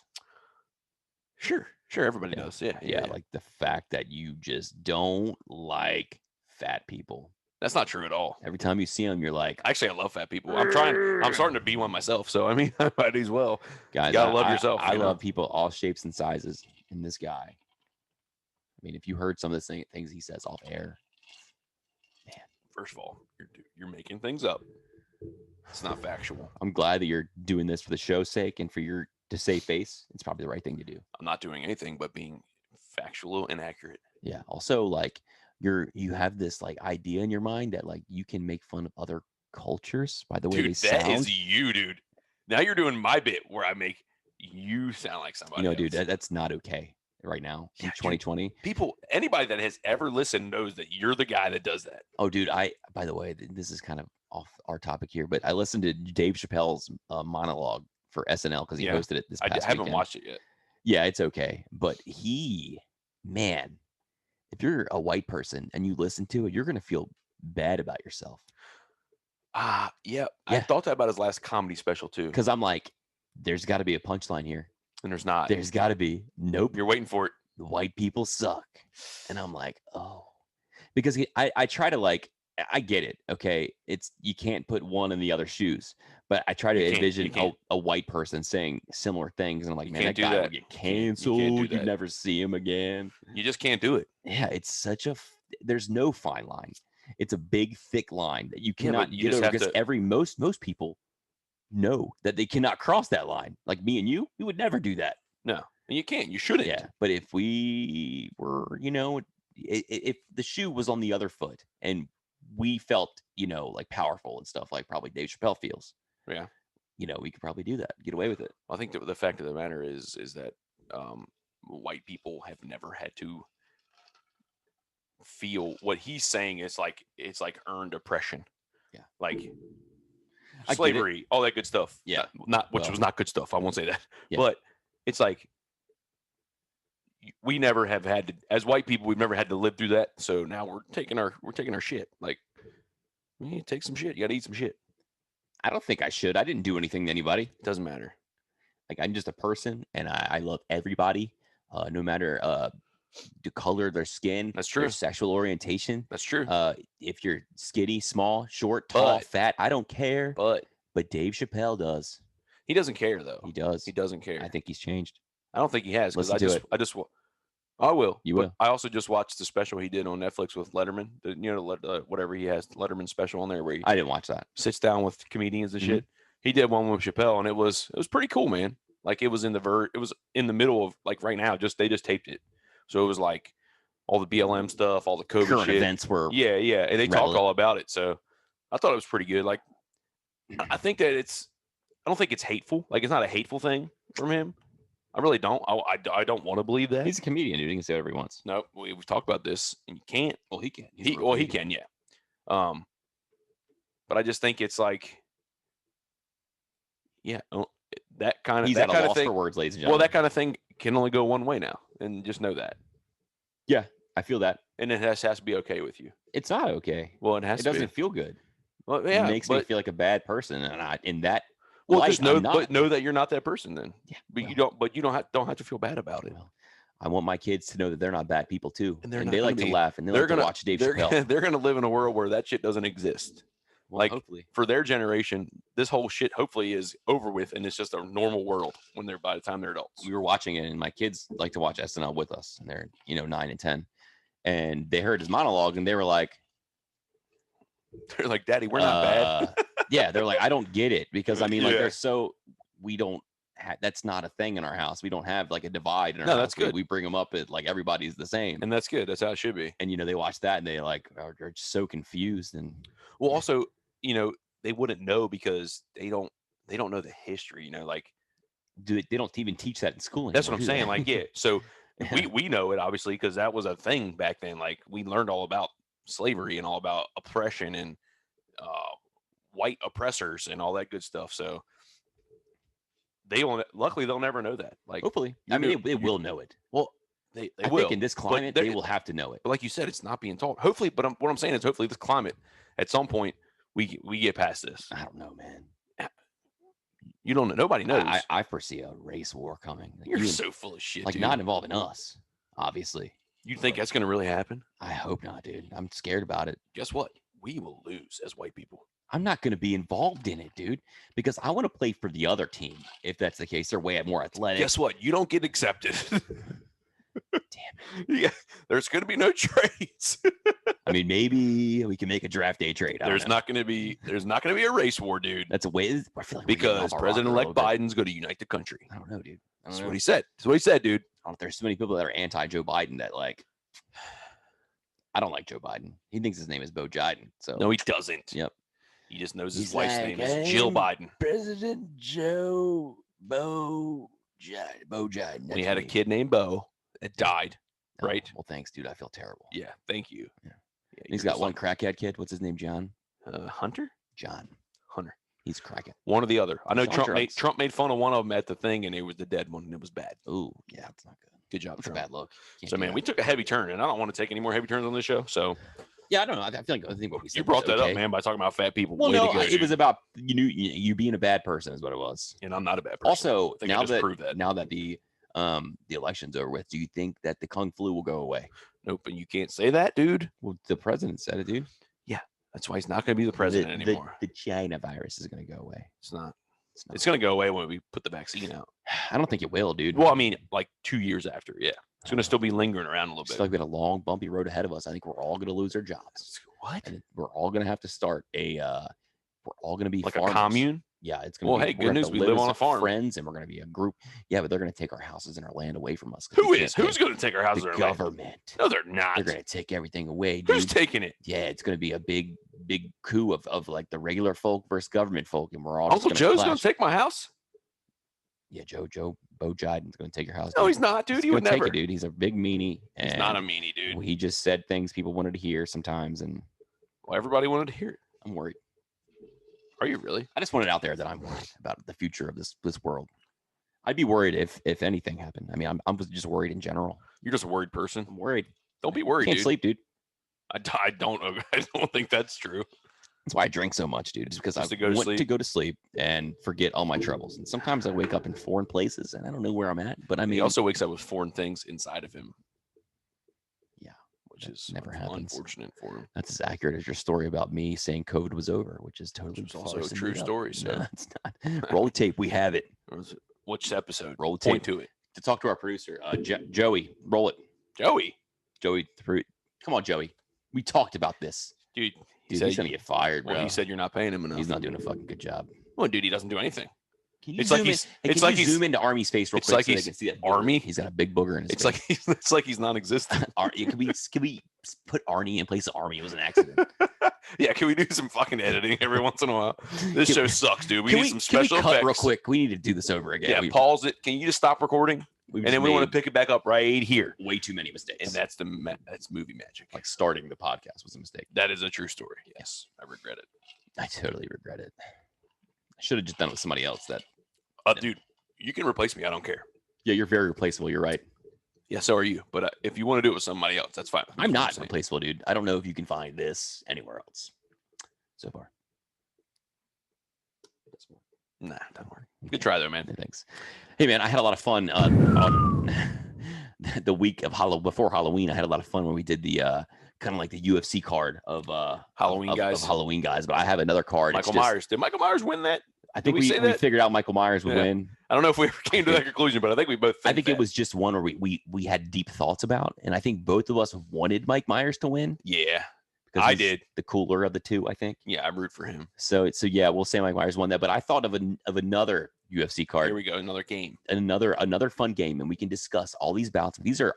Speaker 1: Sure. Everybody
Speaker 2: Yeah.
Speaker 1: does. Yeah.
Speaker 2: Yeah, like the fact that you just don't like fat people.
Speaker 1: That's not true at all.
Speaker 2: Every time you see them, you're like,
Speaker 1: Actually, I love fat people. I'm starting to be one myself. So I mean, I might as well.
Speaker 2: guys,
Speaker 1: You gotta love yourself.
Speaker 2: I
Speaker 1: you know?
Speaker 2: love people all shapes and sizes. And this guy, I mean, if you heard some of the things he says off air,
Speaker 1: First of all, you're making things up. It's not factual.
Speaker 2: I'm glad that you're doing this for the show's sake and for your to save face. It's probably the right thing to do.
Speaker 1: I'm not doing anything but being factual and accurate.
Speaker 2: Yeah. Also, like you have this like idea in your mind that like you can make fun of other cultures by the way
Speaker 1: Dude,
Speaker 2: they
Speaker 1: that
Speaker 2: sound.
Speaker 1: is you, dude. Now you're doing my bit where I make you sound like somebody.
Speaker 2: You know, dude,
Speaker 1: else.
Speaker 2: that's not okay right now in
Speaker 1: Yeah, dude.
Speaker 2: 2020.
Speaker 1: People, anybody that has ever listened knows that you're the guy that does that.
Speaker 2: Oh, dude, by the way, this is kind of off our topic here, but I listened to Dave Chappelle's monologue for SNL because he
Speaker 1: Yeah,
Speaker 2: hosted it this past
Speaker 1: I haven't
Speaker 2: weekend.
Speaker 1: watched it yet.
Speaker 2: Yeah, it's okay. But man, if you're a white person and you listen to it, you're going to feel bad about yourself.
Speaker 1: Yeah. I
Speaker 2: Yeah.
Speaker 1: thought that about his last comedy special too.
Speaker 2: Because I'm like, there's got to be a punchline here.
Speaker 1: And there's not.
Speaker 2: There's got to be. Nope.
Speaker 1: You're waiting for it.
Speaker 2: The white people suck. And I'm like, oh. Because I try to like, I get it. Okay. You can't put one in the other shoes. But I try to
Speaker 1: You
Speaker 2: envision
Speaker 1: can't.
Speaker 2: a white person saying similar things. And I'm like,
Speaker 1: You
Speaker 2: man,
Speaker 1: can't
Speaker 2: that
Speaker 1: do
Speaker 2: guy
Speaker 1: that.
Speaker 2: will get
Speaker 1: You can't do
Speaker 2: canceled. You
Speaker 1: that.
Speaker 2: never see him again.
Speaker 1: You just can't do it.
Speaker 2: Yeah, it's such a there's no fine line. It's a big thick line that you
Speaker 1: Yeah, but
Speaker 2: cannot
Speaker 1: you
Speaker 2: get
Speaker 1: just
Speaker 2: over
Speaker 1: have
Speaker 2: because most people know that they cannot cross that line. Like me and you, we would never do that.
Speaker 1: No, and you can't. You shouldn't.
Speaker 2: Yeah, but if we were, if the shoe was on the other foot and we felt, like powerful and stuff, like probably Dave Chappelle feels.
Speaker 1: Yeah.
Speaker 2: We could probably do that, get away with it.
Speaker 1: I think the fact of the matter is that white people have never had to feel what he's saying is like it's like earned oppression.
Speaker 2: Yeah.
Speaker 1: Like
Speaker 2: I get it.
Speaker 1: slavery, all that good stuff.
Speaker 2: Yeah.
Speaker 1: Not which
Speaker 2: Well,
Speaker 1: was not good stuff. I won't say that.
Speaker 2: Yeah.
Speaker 1: But it's like we never have had to, as white people, we've never had to live through that. So now we're taking our shit. Like we need to take some shit. You gotta eat some shit.
Speaker 2: I don't think I should. I didn't do anything to anybody.
Speaker 1: Doesn't matter.
Speaker 2: Like I'm just a person and I love everybody, no matter the color of their skin.
Speaker 1: That's
Speaker 2: their
Speaker 1: true.
Speaker 2: sexual orientation.
Speaker 1: That's true.
Speaker 2: If you're skinny, small, short, tall,
Speaker 1: But-
Speaker 2: fat, I don't care.
Speaker 1: But
Speaker 2: Dave Chappelle does.
Speaker 1: he doesn't care though.
Speaker 2: He does.
Speaker 1: He doesn't care.
Speaker 2: I think he's changed.
Speaker 1: I don't think he has because
Speaker 2: Listen to it.
Speaker 1: I will.
Speaker 2: You
Speaker 1: but
Speaker 2: will.
Speaker 1: I also just watched the special he did on Netflix with Letterman. Whatever he has, Letterman special on there where he
Speaker 2: I didn't watch that.
Speaker 1: sits down with comedians and
Speaker 2: Mhm.
Speaker 1: shit. He did one with Chappelle, and it was pretty cool, man. Like it was in the middle of like right now. They just taped it, so it was like all the BLM stuff, all the COVID
Speaker 2: Current
Speaker 1: shit.
Speaker 2: events were
Speaker 1: Yeah, and they talk
Speaker 2: relevant.
Speaker 1: all about it. So I thought it was pretty good. Like I think that I don't think it's hateful. Like it's not a hateful thing from him. I really don't. I don't want to believe that.
Speaker 2: He's a comedian, dude. He can say whatever he wants.
Speaker 1: No, we've talked about this, and you can't.
Speaker 2: Well, he can.
Speaker 1: He can, yeah. But I just think it's like, yeah, that kind of
Speaker 2: He's
Speaker 1: that
Speaker 2: at a
Speaker 1: kind of
Speaker 2: loss
Speaker 1: thing.
Speaker 2: for words, ladies and
Speaker 1: Well,
Speaker 2: gentlemen.
Speaker 1: that kind of thing can only go one way now, and just know that,
Speaker 2: I feel that.
Speaker 1: and it has to be okay with you.
Speaker 2: It's not okay.
Speaker 1: Well, it has
Speaker 2: It
Speaker 1: to
Speaker 2: doesn't
Speaker 1: be.
Speaker 2: feel good.
Speaker 1: Well, yeah,
Speaker 2: It makes me
Speaker 1: but,
Speaker 2: feel like a bad person, and in that.
Speaker 1: well,
Speaker 2: light,
Speaker 1: just know,
Speaker 2: I'm not.
Speaker 1: but know that you're not that person then.
Speaker 2: Yeah,
Speaker 1: But
Speaker 2: well.
Speaker 1: you don't have to feel bad about it.
Speaker 2: Well, I want my kids to know that they're not bad people too,
Speaker 1: And they're
Speaker 2: and
Speaker 1: not
Speaker 2: they
Speaker 1: gonna
Speaker 2: like to
Speaker 1: be.
Speaker 2: laugh and they
Speaker 1: They're
Speaker 2: like to
Speaker 1: gonna
Speaker 2: watch Dave
Speaker 1: they're
Speaker 2: Chappelle.
Speaker 1: they're gonna live in a world where that shit doesn't exist.
Speaker 2: Well,
Speaker 1: like,
Speaker 2: hopefully,
Speaker 1: For their generation, this whole shit hopefully is over with, and it's just a normal world when they're by the time they're adults.
Speaker 2: we were watching it, and my kids like to watch SNL with us, and they're 9 and 10, and they heard his monologue, and they were like,
Speaker 1: They're like, Daddy, we're not bad.
Speaker 2: Yeah, they're like, I don't get it because I mean, like,
Speaker 1: Yeah.
Speaker 2: they're so we don't. That's not a thing in our house. We don't have like a divide in our
Speaker 1: No,
Speaker 2: house.
Speaker 1: that's good.
Speaker 2: We bring them up at like everybody's the same,
Speaker 1: And that's good. That's how it should be.
Speaker 2: and they watch that and they like are just so confused and
Speaker 1: Well, also, they wouldn't know because they don't know the history. Like
Speaker 2: they don't even teach that in school.
Speaker 1: that's what
Speaker 2: anymore,
Speaker 1: I'm
Speaker 2: do
Speaker 1: saying.
Speaker 2: they?
Speaker 1: Like, yeah. So we know it obviously because that was a thing back then. Like we learned all about slavery and all about oppression and white oppressors and all that good stuff. So luckily they'll never know that. Like
Speaker 2: Hopefully,
Speaker 1: you
Speaker 2: I mean,
Speaker 1: knew-
Speaker 2: they will know it.
Speaker 1: well, they
Speaker 2: I
Speaker 1: will.
Speaker 2: think in this climate,
Speaker 1: they're-
Speaker 2: they will have to know it.
Speaker 1: But like you said, it's not being taught. Hopefully, but what I'm saying is, hopefully, this climate at some point we get past this.
Speaker 2: I don't know, man.
Speaker 1: You don't know. Nobody knows.
Speaker 2: I foresee a race war coming. Like,
Speaker 1: You're
Speaker 2: you-
Speaker 1: so full of shit.
Speaker 2: like
Speaker 1: dude.
Speaker 2: not involving us, obviously.
Speaker 1: You think that's gonna really happen?
Speaker 2: I hope not, dude. I'm scared about it.
Speaker 1: Guess what? We will lose as white people.
Speaker 2: I'm not going to be involved in it, dude, because I want to play for the other team. If that's the case, they're way more athletic.
Speaker 1: Guess what? You don't get accepted.
Speaker 2: Damn it.
Speaker 1: Yeah, there's going to be no trades.
Speaker 2: I mean, maybe we can make a draft day trade.
Speaker 1: There's not going to be a race war, dude.
Speaker 2: That's a way. I feel like we're getting
Speaker 1: Because
Speaker 2: off our
Speaker 1: President-elect
Speaker 2: rocker a little bit.
Speaker 1: Biden's going to unite the country.
Speaker 2: I don't know, dude. I
Speaker 1: That's
Speaker 2: don't know.
Speaker 1: what he said. That's what he said, dude.
Speaker 2: I don't know if there's so many people that are anti-Joe Biden that like. I don't like Joe Biden. He thinks his name is Bo Jiden. So
Speaker 1: No, he doesn't.
Speaker 2: Yep.
Speaker 1: He just knows his
Speaker 4: He's
Speaker 1: wife's
Speaker 4: like,
Speaker 1: name is Jill Biden.
Speaker 4: President Joe Bo Jiden.
Speaker 1: When he had a kid named Bo that died.
Speaker 2: Oh,
Speaker 1: right.
Speaker 2: Well, thanks, dude. I feel terrible.
Speaker 1: Yeah, thank you.
Speaker 2: Yeah.
Speaker 1: Yeah,
Speaker 2: He's
Speaker 1: you're
Speaker 2: got one
Speaker 1: just
Speaker 2: crackhead kid. What's his name? John.
Speaker 1: like, Hunter.
Speaker 2: John.
Speaker 1: Hunter.
Speaker 2: He's crackhead.
Speaker 1: One or the other. I know
Speaker 2: He's on drugs.
Speaker 1: Trump made fun of one of them at the thing, and it was the dead one, and it was bad.
Speaker 2: Ooh, yeah, it's not good.
Speaker 1: Good job,
Speaker 2: That's a
Speaker 1: Trump.
Speaker 2: bad look. Can't
Speaker 1: So,
Speaker 2: do
Speaker 1: man,
Speaker 2: that.
Speaker 1: we took a heavy turn, and I don't want to take any more heavy turns on this show. So,
Speaker 2: Yeah, I don't know. I think what we said.
Speaker 1: you brought
Speaker 2: was
Speaker 1: that
Speaker 2: okay.
Speaker 1: up, man, by talking about fat people.
Speaker 2: Well,
Speaker 1: Way
Speaker 2: no,
Speaker 1: to go,
Speaker 2: it was
Speaker 1: dude.
Speaker 2: about you being a bad person is what it was.
Speaker 1: And I'm not a bad person.
Speaker 2: Also,
Speaker 1: I think I
Speaker 2: now
Speaker 1: just
Speaker 2: that
Speaker 1: proved that.
Speaker 2: now that the election's over with, do you think that the Kung flu will go away?
Speaker 1: Nope, and you can't say that, dude.
Speaker 2: Well, the president said it, dude.
Speaker 1: That's why he's not going to be the president anymore.
Speaker 2: The China virus is going to go away.
Speaker 1: It's not.
Speaker 2: It's not.
Speaker 1: It's going to go away when we put the vaccine out.
Speaker 2: I don't think it will, dude.
Speaker 1: Well, I mean, like 2 years after. Yeah, it's going to still be lingering around a little
Speaker 2: It's
Speaker 1: bit.
Speaker 2: like we got a long, bumpy road ahead of us. I think we're all going to lose our jobs.
Speaker 1: What?
Speaker 2: And we're all going to have to start a. We're all going to be
Speaker 1: Like
Speaker 2: farmers.
Speaker 1: a commune?
Speaker 2: Yeah, it's going to
Speaker 1: Well,
Speaker 2: be.
Speaker 1: hey,
Speaker 2: we're
Speaker 1: good
Speaker 2: gonna
Speaker 1: news,
Speaker 2: have
Speaker 1: we
Speaker 2: to
Speaker 1: live
Speaker 2: as
Speaker 1: on a farm.
Speaker 2: Friends, and we're going to be a group. Yeah, but they're going to take our houses and our land away from us. 'cause
Speaker 1: Who
Speaker 2: we can't
Speaker 1: is? Who's
Speaker 2: take-
Speaker 1: going to take our houses?
Speaker 2: The
Speaker 1: or land?
Speaker 2: government.
Speaker 1: No, they're not.
Speaker 2: They're going to take everything away, dude.
Speaker 1: Who's taking it?
Speaker 2: Yeah, it's going to be a big coup of like the regular folk versus government folk, and we're all
Speaker 1: Uncle
Speaker 2: just
Speaker 1: Joe's
Speaker 2: clash.
Speaker 1: going to take my house?
Speaker 2: Yeah, Bo Jiden's going to take your house.
Speaker 1: No,
Speaker 2: dude.
Speaker 1: he's not, dude.
Speaker 2: He's
Speaker 1: He would
Speaker 2: gonna take
Speaker 1: never.
Speaker 2: it, dude. He's a big meanie.
Speaker 1: He's
Speaker 2: And
Speaker 1: not a meanie, dude.
Speaker 2: he just said things people wanted to hear sometimes, and
Speaker 1: Well, everybody wanted to hear it.
Speaker 2: I'm worried.
Speaker 1: Are you really?
Speaker 2: I just want it out there that I'm worried about the future of this world. I'd be worried if anything happened. I mean, I'm just worried in general.
Speaker 1: You're just a worried person.
Speaker 2: I'm worried.
Speaker 1: Don't be worried,
Speaker 2: Can't
Speaker 1: dude.
Speaker 2: sleep, dude.
Speaker 1: I don't. I don't think that's true.
Speaker 2: That's why I drink so much, dude. It's because
Speaker 1: Just
Speaker 2: I
Speaker 1: to go to
Speaker 2: want
Speaker 1: sleep?
Speaker 2: to go to sleep and forget all my troubles. And sometimes I wake up in foreign places and I don't know where I'm at. But I mean,
Speaker 1: He also wakes up with foreign things inside of him.
Speaker 2: Yeah,
Speaker 1: which
Speaker 2: that
Speaker 1: is
Speaker 2: never happens.
Speaker 1: unfortunate for him.
Speaker 2: that's as accurate as your story about me saying COVID was over, which is totally
Speaker 1: Which is also a
Speaker 2: farce and
Speaker 1: true
Speaker 2: made up.
Speaker 1: story, so.
Speaker 2: No, it's not. Roll the tape. We have it.
Speaker 1: Which episode?
Speaker 2: Roll the tape.
Speaker 1: Point to it.
Speaker 2: To talk to our producer, Joey. Roll it.
Speaker 1: Joey,
Speaker 2: Joey, come on, Joey. We talked about this.
Speaker 1: dude.
Speaker 2: Dude,
Speaker 1: said
Speaker 2: he's gonna get fired, bro.
Speaker 1: Well, he said you're not paying him enough.
Speaker 2: he's not doing a fucking good job.
Speaker 1: Well, dude, he doesn't do anything.
Speaker 2: Can you
Speaker 1: It's like
Speaker 2: zoom in?
Speaker 1: he's-
Speaker 2: Hey,
Speaker 1: it's
Speaker 2: can
Speaker 1: like
Speaker 2: you
Speaker 1: he's-
Speaker 2: zoom into Army's face real
Speaker 1: it's
Speaker 2: quick
Speaker 1: like
Speaker 2: so they
Speaker 1: he's
Speaker 2: can see that booger?
Speaker 1: Army?
Speaker 2: He's got a big booger in his
Speaker 1: It's
Speaker 2: face.
Speaker 1: like he's non-existent.
Speaker 2: Can we put Arnie in place of Army? It was an accident.
Speaker 1: Yeah, can we do some fucking editing every once in a while? This
Speaker 2: Can
Speaker 1: show
Speaker 2: we-
Speaker 1: sucks, dude. We
Speaker 2: Can
Speaker 1: need
Speaker 2: we,
Speaker 1: some
Speaker 2: can we
Speaker 1: special
Speaker 2: cut
Speaker 1: effects.
Speaker 2: real quick? We need to do this over again.
Speaker 1: Yeah, pause it. Can you just stop recording? And then we want to pick it back up right here.
Speaker 2: way too many mistakes.
Speaker 1: And that's that's movie magic.
Speaker 2: like starting the podcast was a mistake.
Speaker 1: That is a true story. Yes, I regret it.
Speaker 2: I totally regret it. I should have just done it with somebody else.
Speaker 1: Dude, you can replace me. I don't care.
Speaker 2: Yeah, you're very replaceable. You're right.
Speaker 1: Yeah, so are you. But if you want to do it with somebody else, that's fine. with me,
Speaker 2: I'm
Speaker 1: is what
Speaker 2: not
Speaker 1: saying.
Speaker 2: replaceable, dude. I don't know if you can find this anywhere else so far.
Speaker 1: Nah, doesn't work. Good try though, man.
Speaker 2: Thanks. Hey, man, I had a lot of fun on the week of before Halloween. I had a lot of fun when we did the kind of like the UFC card of
Speaker 1: Halloween
Speaker 2: of
Speaker 1: guys.
Speaker 2: Halloween guys. But I have another card. It's
Speaker 1: Michael
Speaker 2: just-
Speaker 1: Myers. Did Michael Myers win that?
Speaker 2: I think
Speaker 1: we
Speaker 2: we
Speaker 1: say that?
Speaker 2: figured out Michael Myers would
Speaker 1: Yeah.
Speaker 2: win.
Speaker 1: I don't know if we ever came to that conclusion, but I think we both
Speaker 2: I think
Speaker 1: that.
Speaker 2: it was just one where we had deep thoughts about, and I think both of us wanted Mike Myers to win.
Speaker 1: Yeah,
Speaker 2: because
Speaker 1: I
Speaker 2: he's
Speaker 1: did.
Speaker 2: the cooler of the two, I think.
Speaker 1: Yeah, I root for him.
Speaker 2: So yeah, we'll say Mike Myers won that. But I thought of another UFC card,
Speaker 1: Here we go. Another game.
Speaker 2: another fun game, and we can discuss all these bouts. These are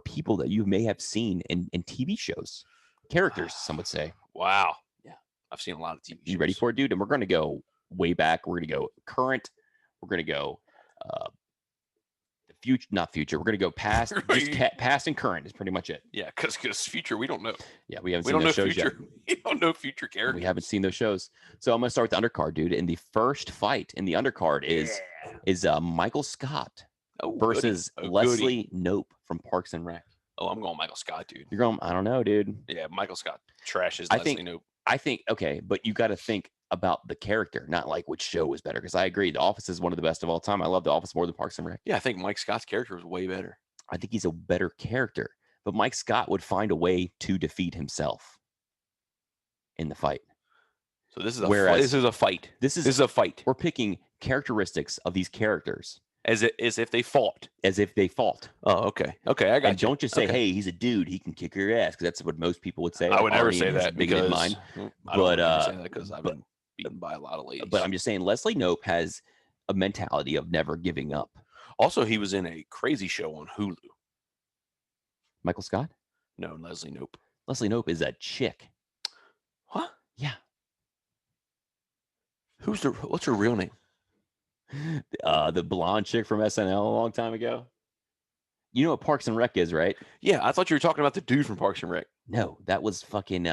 Speaker 2: people that you may have seen in TV shows, characters, some would say.
Speaker 1: Wow.
Speaker 2: Yeah.
Speaker 1: I've seen a lot of TV shows.
Speaker 2: You ready for it, dude? And we're going to go way back. We're going to go current. We're going to go the future, not future. We're going to go past. Just past and current is pretty much it.
Speaker 1: Yeah, because future we don't know.
Speaker 2: Yeah, we haven't
Speaker 1: We
Speaker 2: seen
Speaker 1: don't know
Speaker 2: those shows
Speaker 1: future. We don't know future
Speaker 2: yet.
Speaker 1: characters.
Speaker 2: We haven't seen those shows. So I'm going to start with the undercard, dude. And the first fight in the undercard is Michael Scott
Speaker 1: Oh, goody.
Speaker 2: versus
Speaker 1: Oh, goody.
Speaker 2: Leslie Knope from Parks and Rec.
Speaker 1: Oh, I'm going Michael Scott, dude.
Speaker 2: You're going, I don't know, dude.
Speaker 1: Yeah, Michael Scott trashes
Speaker 2: I
Speaker 1: Leslie
Speaker 2: think-
Speaker 1: Knope.
Speaker 2: I think, okay, but you got to think about the character, not like which show was better. Because I agree, The Office is one of the best of all time. I love The Office more than Parks and Rec.
Speaker 1: Yeah, I think Mike Scott's character was way better.
Speaker 2: I think he's a better character, but Mike Scott would find a way to defeat himself. in the fight.
Speaker 1: So this is a
Speaker 2: Whereas-
Speaker 1: this is a fight.
Speaker 2: This
Speaker 1: This is a fight.
Speaker 2: we're picking characteristics of these characters
Speaker 1: As if they fought.
Speaker 2: as if they fought.
Speaker 1: Oh, okay. Okay, I got
Speaker 2: And
Speaker 1: you.
Speaker 2: don't just say,
Speaker 1: Okay.
Speaker 2: "Hey, he's a dude. He can kick your ass," because that's what most people would say.
Speaker 1: I
Speaker 2: like
Speaker 1: would never
Speaker 2: Arnie
Speaker 1: say
Speaker 2: and his
Speaker 1: that
Speaker 2: bigoted
Speaker 1: because
Speaker 2: mind.
Speaker 1: I don't
Speaker 2: But,
Speaker 1: never say that because I've
Speaker 2: but-
Speaker 1: been beaten by a lot of ladies.
Speaker 2: But I'm just saying, Leslie Knope has a mentality of never giving up.
Speaker 1: also he was in a crazy show on Hulu.
Speaker 2: Michael Scott,
Speaker 1: No, Leslie Knope.
Speaker 2: Leslie Knope is a chick.
Speaker 1: What?
Speaker 2: Yeah.
Speaker 1: What's her real name?
Speaker 2: The blonde chick from SNL a long time ago. You know what Parks and Rec is, right?
Speaker 1: Yeah, I thought you were talking about the dude from Parks and Rec.
Speaker 2: No, that was fucking.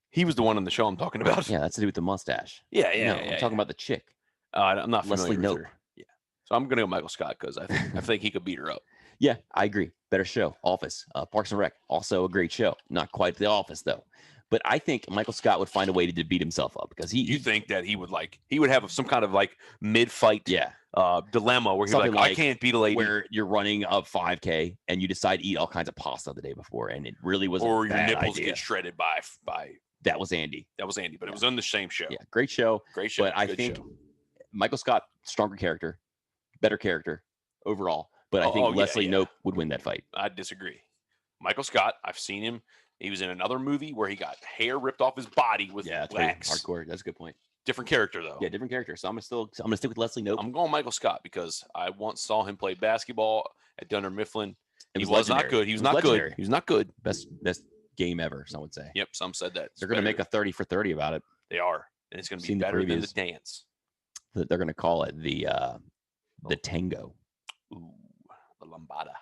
Speaker 1: He was the one on the show I'm talking about.
Speaker 2: Yeah, that's to do with the mustache.
Speaker 1: yeah,
Speaker 2: No, I'm talking about the chick.
Speaker 1: I'm not familiar
Speaker 2: Leslie
Speaker 1: with
Speaker 2: Knope.
Speaker 1: her. Yeah, so I'm gonna go Michael Scott because I think he could beat her up.
Speaker 2: Yeah, I agree. Better show. Office. Parks and Rec. Also a great show. Not quite The Office though. But I think Michael Scott would find a way to beat himself up because
Speaker 1: You think that he would have some kind of like mid-fight
Speaker 2: yeah,
Speaker 1: dilemma where he's
Speaker 2: Something
Speaker 1: like, I
Speaker 2: like
Speaker 1: can't beat a lady,
Speaker 2: where you're running a 5K and you decide to eat all kinds of pasta the day before, and it really was
Speaker 1: or
Speaker 2: a
Speaker 1: your
Speaker 2: bad
Speaker 1: nipples
Speaker 2: idea.
Speaker 1: get shredded by.
Speaker 2: That was Andy.
Speaker 1: That was Andy, but it was on the same show.
Speaker 2: Yeah, great show.
Speaker 1: Great show.
Speaker 2: But I
Speaker 1: good
Speaker 2: think
Speaker 1: show.
Speaker 2: Michael Scott, stronger character, better character overall. But I think
Speaker 1: yeah,
Speaker 2: Leslie
Speaker 1: yeah.
Speaker 2: Knope would win that fight.
Speaker 1: I disagree. Michael Scott, I've seen him. He was in another movie where he got hair ripped off his body with
Speaker 2: Yeah, that's pretty
Speaker 1: wax.
Speaker 2: hardcore. That's a good point.
Speaker 1: Different character though.
Speaker 2: Yeah, different character. So I'm gonna stick with Leslie Knope.
Speaker 1: I'm going Michael Scott because I once saw him play basketball at Dunder Mifflin.
Speaker 2: It
Speaker 1: He
Speaker 2: was
Speaker 1: was not
Speaker 2: legendary.
Speaker 1: good. He was
Speaker 2: It
Speaker 1: not
Speaker 2: legendary.
Speaker 1: good. He was not good.
Speaker 2: Best game ever. Some would say.
Speaker 1: Yep, some said that.
Speaker 2: They're gonna make a 30 for 30 about it.
Speaker 1: They are, and it's gonna be
Speaker 2: Seen the
Speaker 1: better than the
Speaker 2: previews.
Speaker 1: dance.
Speaker 2: They're gonna call it the tango.
Speaker 1: Ooh, the lambada.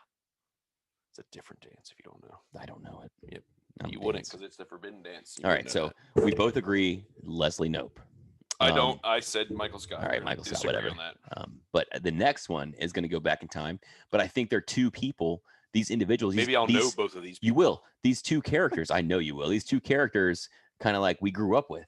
Speaker 1: It's a different dance if you don't know.
Speaker 2: I don't know it.
Speaker 1: Yep.
Speaker 2: I don't
Speaker 1: You wouldn't
Speaker 2: dance.
Speaker 1: because it's the forbidden dance. You
Speaker 2: All
Speaker 1: wouldn't
Speaker 2: right,
Speaker 1: know
Speaker 2: so
Speaker 1: that.
Speaker 2: we both agree Leslie Knope.
Speaker 1: I
Speaker 2: Um,
Speaker 1: don't. I said Michael Scott.
Speaker 2: all right,
Speaker 1: I
Speaker 2: Michael Scott,
Speaker 1: disagree
Speaker 2: whatever.
Speaker 1: on that.
Speaker 2: But the next one is going to go back in time. But I think they're two people, these individuals.
Speaker 1: Maybe I'll know both of these.
Speaker 2: You will. These two characters, I know you will. These two characters, kind of like we grew up with.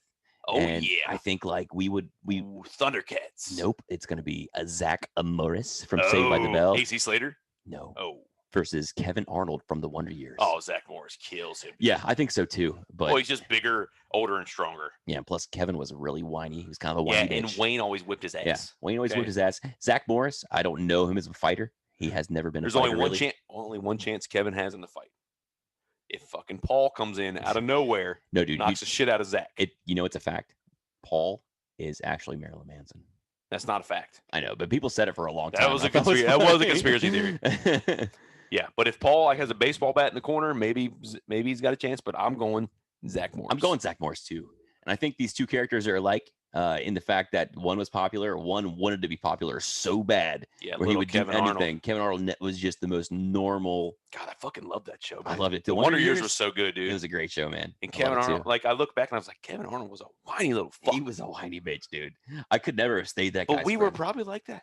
Speaker 1: Oh
Speaker 2: and
Speaker 1: yeah.
Speaker 2: I think like we would.
Speaker 1: Ooh, Thundercats.
Speaker 2: Nope. It's going to be a Zack Morris from Saved by the Bell.
Speaker 1: AC Slater.
Speaker 2: No.
Speaker 1: Oh.
Speaker 2: Versus Kevin Arnold from The Wonder Years.
Speaker 1: Oh, Zack Morris kills him.
Speaker 2: Yeah, I think so too. But
Speaker 1: Well, he's just bigger, older, and stronger.
Speaker 2: yeah, plus Kevin was really whiny. He was kind of a whiny
Speaker 1: Yeah, and
Speaker 2: bitch.
Speaker 1: Wayne always whipped his ass.
Speaker 2: Yeah, Wayne always
Speaker 1: Okay.
Speaker 2: whipped his ass. Zach Morris, I don't know him as a fighter. He has never been
Speaker 1: There's
Speaker 2: a fighter.
Speaker 1: only one
Speaker 2: really.
Speaker 1: chance. Only one chance Kevin has in the fight. If fucking Paul comes in out of nowhere,
Speaker 2: No, dude.
Speaker 1: knocks the shit out of Zach.
Speaker 2: It's a fact. Paul is actually Marilyn Manson.
Speaker 1: That's not a fact.
Speaker 2: I know, but people said it for a long
Speaker 1: That
Speaker 2: time.
Speaker 1: was
Speaker 2: I
Speaker 1: a
Speaker 2: thought it
Speaker 1: conspiracy- that was a
Speaker 2: funny.
Speaker 1: conspiracy theory. Yeah, but if Paul like has a baseball bat in the corner, maybe he's got a chance. But I'm going Zach Morris.
Speaker 2: I'm going Zach Morris too. And I think these two characters are alike in the fact that one was popular, one wanted to be popular so bad
Speaker 1: Yeah,
Speaker 2: where he
Speaker 1: little
Speaker 2: would
Speaker 1: Kevin
Speaker 2: do anything.
Speaker 1: Arnold.
Speaker 2: Kevin Arnold was just the most normal.
Speaker 1: God, I fucking love that show.
Speaker 2: I
Speaker 1: Man.
Speaker 2: loved it.
Speaker 1: The Wonder Years was so good, dude.
Speaker 2: It was a great show, man.
Speaker 1: And
Speaker 2: I
Speaker 1: Kevin
Speaker 2: loved it,
Speaker 1: Arnold,
Speaker 2: too.
Speaker 1: like I look back and I was like, Kevin Arnold was a whiny little fuck.
Speaker 2: He was a whiny bitch, dude. I could never have stayed that guy.
Speaker 1: But we were probably like that.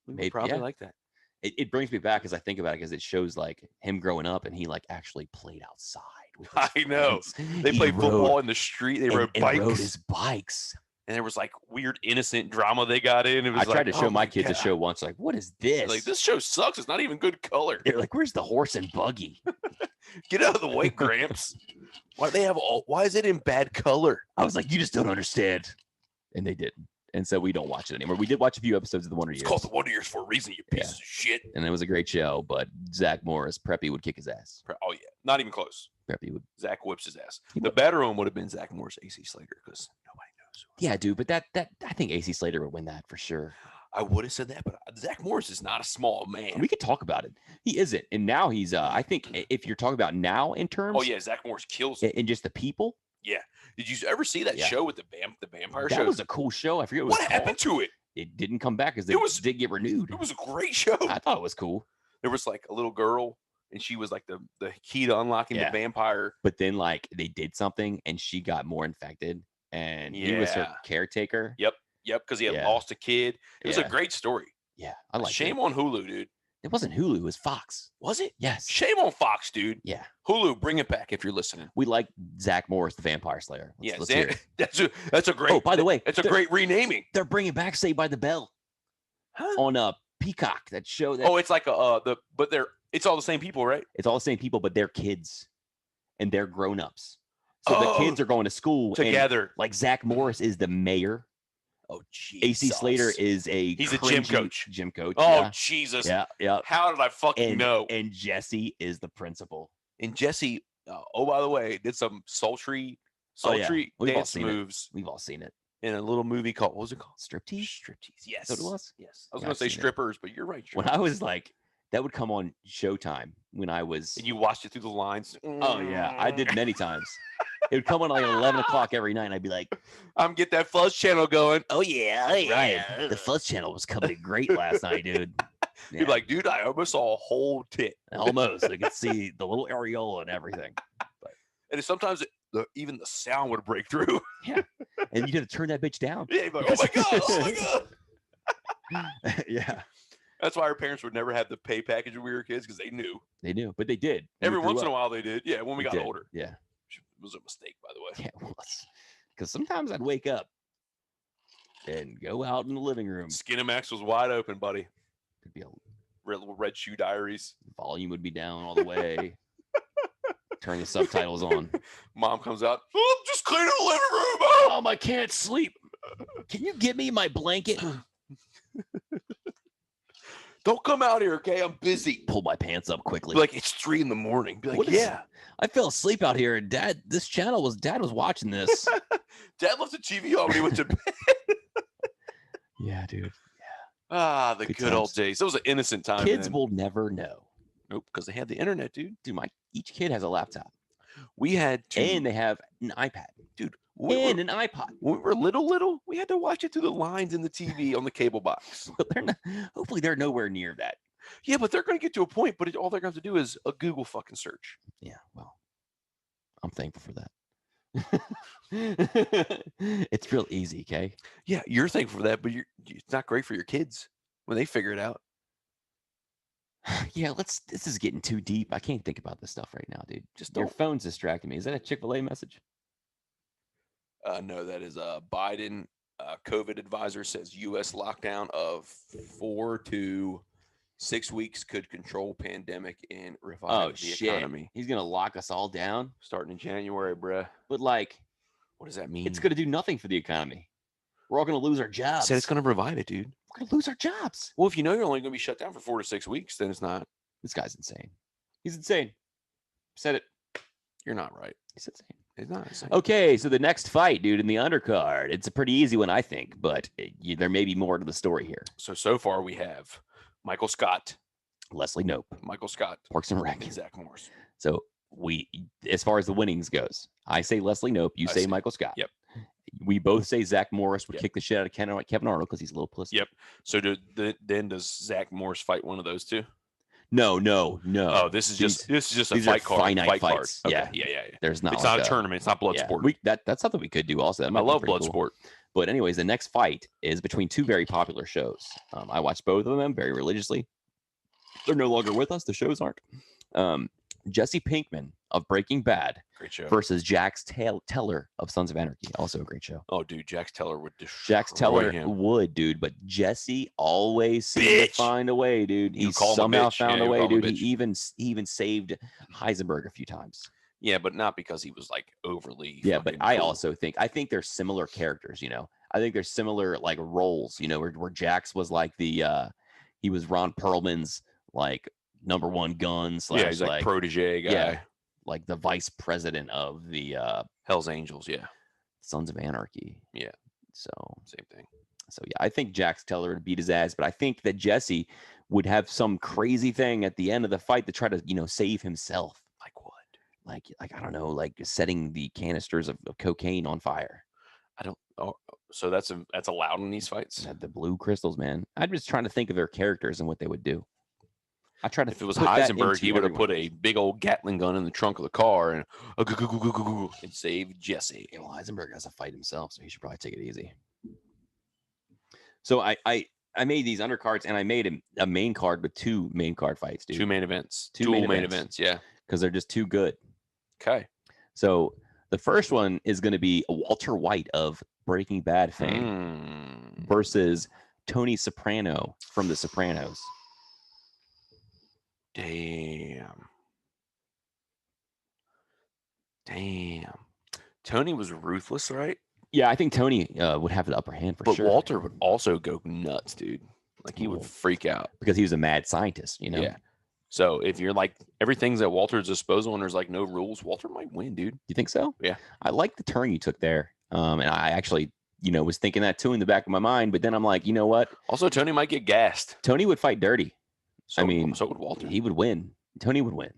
Speaker 1: We
Speaker 2: Maybe,
Speaker 1: were probably
Speaker 2: yeah.
Speaker 1: like that.
Speaker 2: It brings me back as I think about it because it shows like him growing up and he like actually played outside. With his
Speaker 1: I know.
Speaker 2: friends.
Speaker 1: They
Speaker 2: He
Speaker 1: played football
Speaker 2: rode-
Speaker 1: in the street. They
Speaker 2: and-
Speaker 1: rode
Speaker 2: and
Speaker 1: bikes.
Speaker 2: rode his bikes.
Speaker 1: And there was like weird innocent drama they got in. It was
Speaker 2: I tried
Speaker 1: like,
Speaker 2: to show
Speaker 1: oh
Speaker 2: my kids a
Speaker 1: God.
Speaker 2: show once. Like, what is this?
Speaker 1: Like this show sucks. It's not even good color.
Speaker 2: They're like, where's the horse and buggy?
Speaker 1: Get out of the way, Gramps. Why do they have all? Why is it in bad color?
Speaker 2: I was like, you just don't understand. And they didn't. And so we don't watch it anymore. We did watch a few episodes of The Wonder
Speaker 1: It's
Speaker 2: Years.
Speaker 1: called the Wonder Years for a reason. You
Speaker 2: Yeah.
Speaker 1: pieces of shit.
Speaker 2: And it was a great show, but Zach Morris, Preppy would kick his ass.
Speaker 1: Oh yeah, not even close.
Speaker 2: Preppy would.
Speaker 1: Zach whips his ass.
Speaker 2: He
Speaker 1: The
Speaker 2: would.
Speaker 1: better one would have been Zach Morris, AC Slater, because nobody knows. Who
Speaker 2: Yeah, dude, but that I think AC Slater would win that for sure.
Speaker 1: I would have said that, but Zach Morris is not a small man.
Speaker 2: We could talk about it. He isn't. And now he's I think if you're talking about now in terms
Speaker 1: Oh yeah, Zach Morris kills him.
Speaker 2: and just the people,
Speaker 1: Did you ever see that
Speaker 2: Yeah.
Speaker 1: show with the vampire
Speaker 2: that
Speaker 1: show?
Speaker 2: was a cool show. I forget what,
Speaker 1: What
Speaker 2: it was
Speaker 1: happened
Speaker 2: called.
Speaker 1: to it?
Speaker 2: It didn't come back because
Speaker 1: It was-
Speaker 2: did get renewed.
Speaker 1: It was a great show.
Speaker 2: I thought it was cool.
Speaker 1: There was like a little girl, and she was like the key to unlocking
Speaker 2: Yeah.
Speaker 1: the vampire.
Speaker 2: But then like they did something and she got more infected and he was her
Speaker 1: Yeah.
Speaker 2: caretaker.
Speaker 1: Yep, because he had
Speaker 2: Yeah.
Speaker 1: lost a kid. It was a
Speaker 2: Yeah.
Speaker 1: great story.
Speaker 2: Yeah. I like
Speaker 1: Shame
Speaker 2: it.
Speaker 1: on Hulu, dude.
Speaker 2: It wasn't Hulu, it was Fox.
Speaker 1: Was it?
Speaker 2: Yes.
Speaker 1: Shame on Fox, dude.
Speaker 2: Yeah.
Speaker 1: Hulu, bring it back if you're listening.
Speaker 2: We like Zach Morris, the Vampire Slayer.
Speaker 1: Yeah,
Speaker 2: Let's hear it.
Speaker 1: that's a great.
Speaker 2: Oh, by the way,
Speaker 1: that's a
Speaker 2: they're-
Speaker 1: great renaming.
Speaker 2: They're bringing back Saved by the Bell
Speaker 1: Huh?
Speaker 2: on Peacock. That show that
Speaker 1: Oh, it's like it's all the same people, right?
Speaker 2: it's all the same people, but they're kids and they're grown-ups. So the kids are going to school and,
Speaker 1: together.
Speaker 2: like Zack Morris is the mayor.
Speaker 1: Oh, Jesus.
Speaker 2: AC Slater is
Speaker 1: He's a gym
Speaker 2: cringy
Speaker 1: coach.
Speaker 2: Gym coach.
Speaker 1: Oh,
Speaker 2: yeah.
Speaker 1: Jesus.
Speaker 2: Yeah.
Speaker 1: How did I fucking know?
Speaker 2: And Jesse is the principal.
Speaker 1: And Jesse, oh, by the way, did some sultry
Speaker 2: We've all
Speaker 1: dance
Speaker 2: seen
Speaker 1: moves
Speaker 2: We've all seen it.
Speaker 1: in a little movie called, what was it called?
Speaker 2: Striptease?
Speaker 1: Striptease. Yes.
Speaker 2: That's what it was?
Speaker 1: Yes. I was
Speaker 2: Yeah,
Speaker 1: going
Speaker 2: I've
Speaker 1: to say
Speaker 2: seen it.
Speaker 1: strippers, but you're right.
Speaker 2: When I was like, that would come on Showtime when I was.
Speaker 1: And you watched it through the lines.
Speaker 2: Oh, yeah. I did many times. It would come on like 11 o'clock every night, and I'd be like,
Speaker 1: I'm get that fuzz channel going.
Speaker 2: oh, yeah. Ryan, the Fuzz Channel was coming in great last night, dude. Yeah.
Speaker 1: You're like, dude, I almost saw a whole tit.
Speaker 2: Almost. I could see the little areola and everything.
Speaker 1: And sometimes even the sound would break through.
Speaker 2: Yeah. And you'd have to turn that bitch down.
Speaker 1: Yeah, you'd be like, oh my God.
Speaker 2: Yeah.
Speaker 1: That's why our parents would never have the pay package when we were kids, because they knew.
Speaker 2: They knew, but they did.
Speaker 1: Every once in a while they did. Yeah, when we got
Speaker 2: did.
Speaker 1: older.
Speaker 2: Yeah.
Speaker 1: It was a mistake, by the way.
Speaker 2: Yeah, it was. Because sometimes I'd wake up and go out in the living room.
Speaker 1: Skinamax was wide open, buddy.
Speaker 2: Could be a
Speaker 1: Little Red Shoe Diaries.
Speaker 2: volume would be down all the way. Turn the subtitles on.
Speaker 1: Mom comes out. Oh, I'm just cleaning the living room. Oh.
Speaker 2: Mom, I can't sleep. Can you give me my blanket?
Speaker 1: Don't come out here, okay? I'm busy.
Speaker 2: Pull my pants up quickly.
Speaker 1: Be like, it's 3 a.m. Be like,
Speaker 2: What is-
Speaker 1: yeah.
Speaker 2: I fell asleep out here, and Dad was watching this.
Speaker 1: Dad left the TV on when he went to bed.
Speaker 2: Yeah, dude.
Speaker 1: Ah, the
Speaker 2: Good
Speaker 1: good old
Speaker 2: times.
Speaker 1: days. It was an innocent time.
Speaker 2: Kids
Speaker 1: man.
Speaker 2: will never know.
Speaker 1: Nope, because they had the internet, dude.
Speaker 2: Dude, each kid has a laptop.
Speaker 1: We had to,
Speaker 2: And they have an iPad.
Speaker 1: dude.
Speaker 2: And an iPod.
Speaker 1: When we were little, we had to watch it through the lines in the TV on the cable box.
Speaker 2: But hopefully they're nowhere near that.
Speaker 1: Yeah, but they're going to get to a point, but all they're going to have to do is a Google fucking search.
Speaker 2: Yeah, well, I'm thankful for that. It's real easy, okay?
Speaker 1: Yeah, you're thankful for that, but it's not great for your kids when they figure it out.
Speaker 2: Yeah, this is getting too deep. I can't think about this stuff right now, dude.
Speaker 1: Just
Speaker 2: Your
Speaker 1: don't.
Speaker 2: phone's distracting me. Is that a Chick-fil-A message?
Speaker 1: No, that is Biden COVID advisor says U.S. lockdown of 4 to 6 weeks could control pandemic and revive the economy.
Speaker 2: He's gonna lock us all down.
Speaker 1: Starting in January, bruh.
Speaker 2: But like,
Speaker 1: What does that mean?
Speaker 2: it's gonna do nothing for the economy. We're all gonna lose our jobs.
Speaker 1: Said it's going to revive it, dude.
Speaker 2: We're gonna lose our jobs.
Speaker 1: Well, if you know you're only going to be shut down for 4 to 6 weeks, then it's not.
Speaker 2: This guy's insane. He's insane. Said it.
Speaker 1: You're not right.
Speaker 2: He's insane.
Speaker 1: It's not insane.
Speaker 2: Okay, so the next fight, dude, in the undercard, it's a pretty easy one, I think, but there may be more to the story here.
Speaker 1: So far we have Michael Scott,
Speaker 2: Leslie Knope,
Speaker 1: Parks
Speaker 2: and Rec.
Speaker 1: and Zack Morris.
Speaker 2: So as far as the winnings goes, I say Leslie Knope, you
Speaker 1: I
Speaker 2: say
Speaker 1: say-
Speaker 2: Michael Scott.
Speaker 1: Yep.
Speaker 2: We both say Zack Morris would
Speaker 1: Yep.
Speaker 2: kick the shit out of Kevin Arnold because he's a little pussy.
Speaker 1: Yep. So then does Zack Morris fight one of those two?
Speaker 2: No.
Speaker 1: Oh, this is just a
Speaker 2: these are
Speaker 1: fight card.
Speaker 2: finite
Speaker 1: Fight card.
Speaker 2: fights.
Speaker 1: Okay.
Speaker 2: Yeah.
Speaker 1: Yeah.
Speaker 2: There's not.
Speaker 1: It's
Speaker 2: like
Speaker 1: not a tournament. It's not blood
Speaker 2: yeah,
Speaker 1: sport.
Speaker 2: That's something we could do also. That
Speaker 1: I
Speaker 2: might be
Speaker 1: love
Speaker 2: pretty
Speaker 1: blood
Speaker 2: cool.
Speaker 1: sport.
Speaker 2: But anyways, the next fight is between two very popular shows. I watched both of them very religiously. They're no longer with us. The shows aren't. Jesse Pinkman of Breaking Bad
Speaker 1: Great show.
Speaker 2: versus Jax Teller of Sons of Anarchy. Also a great show.
Speaker 1: Oh, dude, Jax Teller would destroy
Speaker 2: Jax Teller
Speaker 1: him.
Speaker 2: would, dude, but Jesse always seemed to
Speaker 1: Bitch.
Speaker 2: find a way, dude.
Speaker 1: You
Speaker 2: He
Speaker 1: call him a
Speaker 2: somehow
Speaker 1: bitch.
Speaker 2: found
Speaker 1: Yeah,
Speaker 2: a
Speaker 1: you
Speaker 2: way,
Speaker 1: call him a
Speaker 2: dude. He
Speaker 1: bitch.
Speaker 2: even saved Heisenberg a few times.
Speaker 1: Yeah, but not because he was like overly.
Speaker 2: Yeah, but
Speaker 1: fucking
Speaker 2: I
Speaker 1: cool.
Speaker 2: also think they're similar characters, you know. I think they're similar like roles, you know, where Jax was like he was Ron Perlman's like number one gun slash
Speaker 1: Yeah, he's like protege guy.
Speaker 2: yeah, like the vice president of the
Speaker 1: Hell's Angels. Yeah,
Speaker 2: Sons of Anarchy.
Speaker 1: Yeah.
Speaker 2: So
Speaker 1: same thing.
Speaker 2: yeah, I think Jax Teller would beat his ass, but I think that Jesse would have some crazy thing at the end of the fight to try to, you know, save himself.
Speaker 1: Like what?
Speaker 2: Like I don't know, like setting the canisters of cocaine on fire.
Speaker 1: I don't. Oh, so that's allowed in these fights.
Speaker 2: The blue crystals, man. I'm just trying to think of their characters and what they would do. I try to.
Speaker 1: If it was
Speaker 2: put that
Speaker 1: Heisenberg,
Speaker 2: into
Speaker 1: he would have
Speaker 2: everyone.
Speaker 1: put a big old Gatling gun in the trunk of the car and saved Jesse.
Speaker 2: Yeah, well, Heisenberg has to fight himself, so he should probably take it easy. So I made these undercards, and I made a main card with two main card fights, dude.
Speaker 1: Two main events.
Speaker 2: Two
Speaker 1: Dual
Speaker 2: main
Speaker 1: main
Speaker 2: events.
Speaker 1: events. Yeah.
Speaker 2: Because they're just too good.
Speaker 1: Okay.
Speaker 2: So the first one is going to be Walter White of Breaking Bad fame versus Tony Soprano from The Sopranos.
Speaker 1: Damn. Tony was ruthless, right?
Speaker 2: Yeah, I think Tony would have the upper hand for
Speaker 1: But
Speaker 2: sure.
Speaker 1: Walter would also go nuts, dude. Like he would
Speaker 2: Well,
Speaker 1: freak out.
Speaker 2: because he was a mad scientist, you know?
Speaker 1: Yeah. So if you're like everything's at Walter's disposal and there's like no rules, Walter might win, dude.
Speaker 2: You think so?
Speaker 1: Yeah.
Speaker 2: I like the turn you took there. And I actually, was thinking that too in the back of my mind. But then I'm like, you know what?
Speaker 1: Also, Tony might get gassed.
Speaker 2: Tony would fight dirty.
Speaker 1: So,
Speaker 2: I mean,
Speaker 1: so would Walter.
Speaker 2: He would win. Tony would win.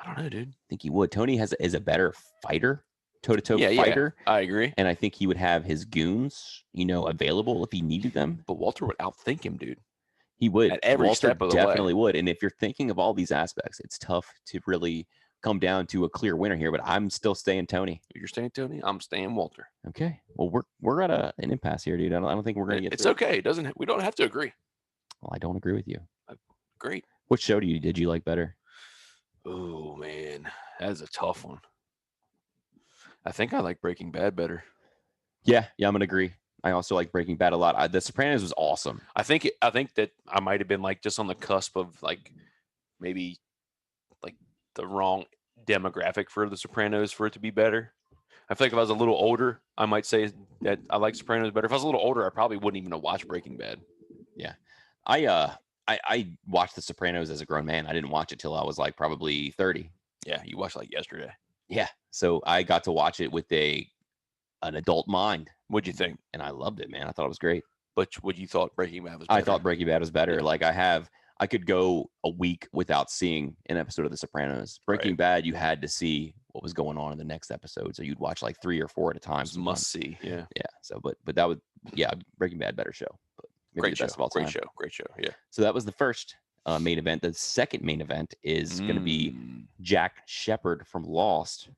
Speaker 1: I don't know, dude.
Speaker 2: I think he would. Tony is a better fighter, toe-to-toe
Speaker 1: Yeah,
Speaker 2: fighter.
Speaker 1: I agree.
Speaker 2: And I think he would have his goons, available if he needed them.
Speaker 1: But Walter would outthink him, dude.
Speaker 2: He would.
Speaker 1: At every
Speaker 2: Walter
Speaker 1: step of the way.
Speaker 2: definitely would. And if you're thinking of all these aspects, it's tough to really come down to a clear winner here. But I'm still staying Tony.
Speaker 1: You're staying Tony. I'm staying Walter.
Speaker 2: Okay. Well, we're at an impasse here, dude. I don't think we're gonna get.
Speaker 1: It's okay. We don't have to agree.
Speaker 2: Well, I don't agree with you.
Speaker 1: Great.
Speaker 2: What show did you like better?
Speaker 1: Oh man, that is a tough one. I think I like Breaking Bad better.
Speaker 2: Yeah, I'm gonna agree. I also like Breaking Bad a lot. The Sopranos was awesome.
Speaker 1: I think that I might have been like just on the cusp of like maybe like the wrong demographic for The Sopranos for it to be better. I feel like if I was a little older, I might say that I like Sopranos better. If I was a little older, I probably wouldn't even have watched Breaking Bad.
Speaker 2: Yeah, I watched The Sopranos as a grown man. I didn't watch it till I was like probably 30.
Speaker 1: Yeah, you watched like yesterday.
Speaker 2: Yeah, so I got to watch it with an adult mind.
Speaker 1: What'd you think?
Speaker 2: And I loved it, man. I thought it was great.
Speaker 1: But what you thought Breaking Bad was better?
Speaker 2: I thought Breaking Bad was better.
Speaker 1: Yeah.
Speaker 2: Like I could go a week without seeing an episode of The Sopranos. Breaking
Speaker 1: Right.
Speaker 2: Bad, you had to see what was going on in the next episode. So you'd watch like 3 or 4 at a time.
Speaker 1: It's must see. Yeah.
Speaker 2: Yeah. So, but that would, Breaking Bad, better show. But maybe
Speaker 1: Great
Speaker 2: the
Speaker 1: show.
Speaker 2: best of all time.
Speaker 1: Great show. Yeah.
Speaker 2: So that was the first main event. The second main event is going to be Jack Shepherd from Lost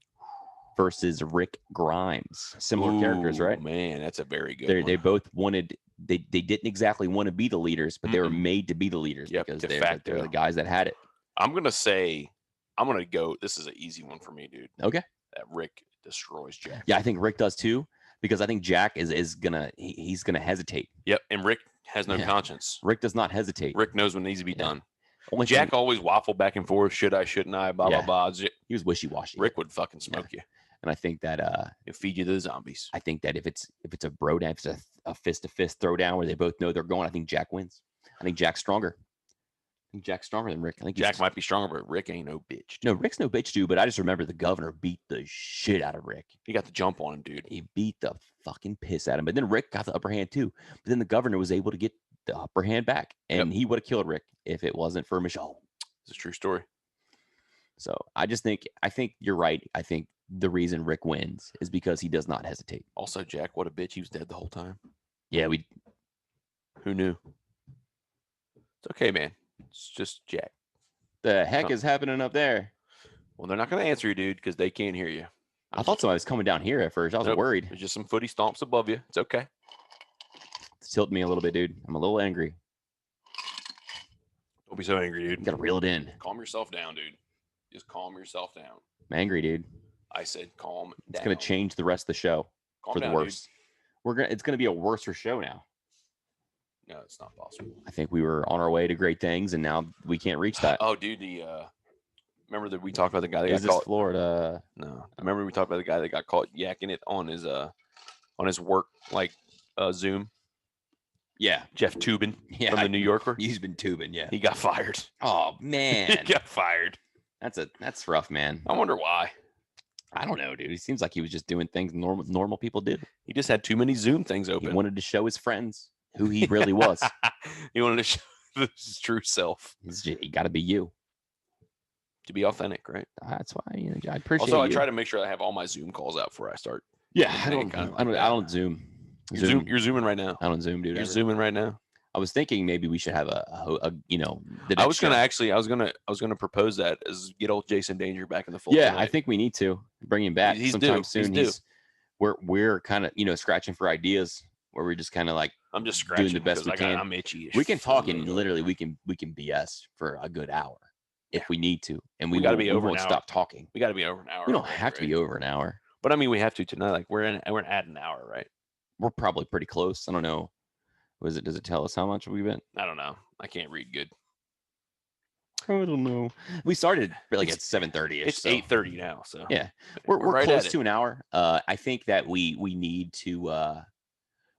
Speaker 2: versus Rick Grimes. Similar characters, right?
Speaker 1: Man, that's a very good
Speaker 2: They
Speaker 1: one.
Speaker 2: both wanted. They didn't exactly want to be the leaders, but they were made to be the leaders
Speaker 1: Yep,
Speaker 2: because
Speaker 1: de
Speaker 2: they're
Speaker 1: facto.
Speaker 2: the guys that had it.
Speaker 1: I'm gonna go. This is an easy one for me, dude.
Speaker 2: Okay.
Speaker 1: That Rick destroys Jack.
Speaker 2: Yeah, I think Rick does too, because I think Jack is gonna he's gonna hesitate.
Speaker 1: Yep. And Rick has no
Speaker 2: Yeah.
Speaker 1: conscience.
Speaker 2: Rick does not hesitate.
Speaker 1: Rick knows what needs to be
Speaker 2: Yeah.
Speaker 1: done.
Speaker 2: Only
Speaker 1: Jack
Speaker 2: thing,
Speaker 1: always waffled back and forth. Should I? Shouldn't I? Blah
Speaker 2: Yeah.
Speaker 1: blah blah.
Speaker 2: he was wishy washy.
Speaker 1: Rick would fucking smoke you
Speaker 2: And I think that
Speaker 1: and feed you to the zombies.
Speaker 2: if it's a bro down, if it's a fist to fist throwdown where they both know they're going, I think Jack wins. I think Jack's stronger. I think Jack's stronger than Rick. I think
Speaker 1: Jack might be stronger, but Rick ain't no bitch.
Speaker 2: No, Rick's no bitch, dude. But I just remember the governor beat the shit out of Rick.
Speaker 1: He got the jump on him, dude.
Speaker 2: He beat the fucking piss out of him. But then Rick got the upper hand too. But then the governor was able to get the upper hand back, and he would have killed Rick if it wasn't for Michelle.
Speaker 1: It's a true story.
Speaker 2: So I think you're right. I think the reason Rick wins is because he does not hesitate.
Speaker 1: Also, Jack, what a bitch. He was dead the whole time.
Speaker 2: Yeah,
Speaker 1: Who knew? It's okay, man. It's just Jack.
Speaker 2: the heck is happening up there?
Speaker 1: Well, they're not going to answer you, dude, because they can't hear you.
Speaker 2: I thought somebody was coming down here at first. I was
Speaker 1: Nope.
Speaker 2: worried.
Speaker 1: There's just some footy stomps above you. It's okay.
Speaker 2: It's tilting me a little bit, dude. I'm a little angry.
Speaker 1: Don't be so angry,
Speaker 2: You
Speaker 1: dude.
Speaker 2: gotta reel it in.
Speaker 1: Calm yourself down, dude. Just calm yourself down.
Speaker 2: I'm angry, dude.
Speaker 1: I said calm down.
Speaker 2: It's gonna change the rest of the show
Speaker 1: Calm
Speaker 2: for the
Speaker 1: down,
Speaker 2: worse. It's gonna be a worser show now.
Speaker 1: Dude. No, it's not possible.
Speaker 2: I think we were on our way to great things, and now we can't reach that.
Speaker 1: Oh, dude, remember that we talked about the guy that
Speaker 2: Is
Speaker 1: got
Speaker 2: this
Speaker 1: caught?
Speaker 2: Florida?
Speaker 1: No, I remember we talked about the guy that got caught yakking it on his work Zoom.
Speaker 2: Yeah,
Speaker 1: Jeff Tubin
Speaker 2: yeah.
Speaker 1: from the New Yorker.
Speaker 2: He's been tubing. Yeah.
Speaker 1: He got fired.
Speaker 2: Oh
Speaker 1: He
Speaker 2: man,
Speaker 1: got fired.
Speaker 2: that's rough, man.
Speaker 1: I wonder why.
Speaker 2: I don't know, dude. He seems like he was just doing things normal people do.
Speaker 1: He just had too many Zoom things
Speaker 2: He
Speaker 1: open.
Speaker 2: wanted to show his friends who he really was.
Speaker 1: He wanted to show his true self,
Speaker 2: You got to be you.
Speaker 1: to be authentic, right?
Speaker 2: That's why I appreciate.
Speaker 1: Also, I
Speaker 2: you.
Speaker 1: try to make sure I have all my Zoom calls out before I start.
Speaker 2: Yeah,
Speaker 1: I
Speaker 2: I don't.
Speaker 1: kinda
Speaker 2: I don't.
Speaker 1: like
Speaker 2: I
Speaker 1: that.
Speaker 2: don't zoom.
Speaker 1: You're zooming right now.
Speaker 2: I don't zoom, dude.
Speaker 1: You're
Speaker 2: ever.
Speaker 1: zooming right now.
Speaker 2: I was thinking maybe we should have the
Speaker 1: I
Speaker 2: next
Speaker 1: was gonna
Speaker 2: show.
Speaker 1: I was gonna propose that as get old Jason Danger back in the fold.
Speaker 2: Yeah, I
Speaker 1: tonight.
Speaker 2: think we need to bring him back
Speaker 1: He's
Speaker 2: sometime
Speaker 1: due.
Speaker 2: soon.
Speaker 1: He's due.
Speaker 2: We're kind of scratching for ideas where we're just kind of like
Speaker 1: I'm just scratching
Speaker 2: the best
Speaker 1: because
Speaker 2: we can.
Speaker 1: I'm itchy. as
Speaker 2: we can talk and
Speaker 1: fuck.
Speaker 2: literally we can BS for a good hour if we need to, and
Speaker 1: We gotta be over an
Speaker 2: won't
Speaker 1: hour.
Speaker 2: stop talking.
Speaker 1: We got to be over an hour.
Speaker 2: We don't
Speaker 1: already,
Speaker 2: have to
Speaker 1: right?
Speaker 2: be over an hour.
Speaker 1: But I mean, we have to tonight. Like we're at an hour, right?
Speaker 2: We're probably pretty close. I don't know. Does it tell us how much we've been?
Speaker 1: I don't know. I can't read good.
Speaker 2: I don't know. We started like at 7:30.
Speaker 1: It's 8:30 now, so
Speaker 2: yeah, we're
Speaker 1: right
Speaker 2: close
Speaker 1: at
Speaker 2: to an hour. I think that we need to.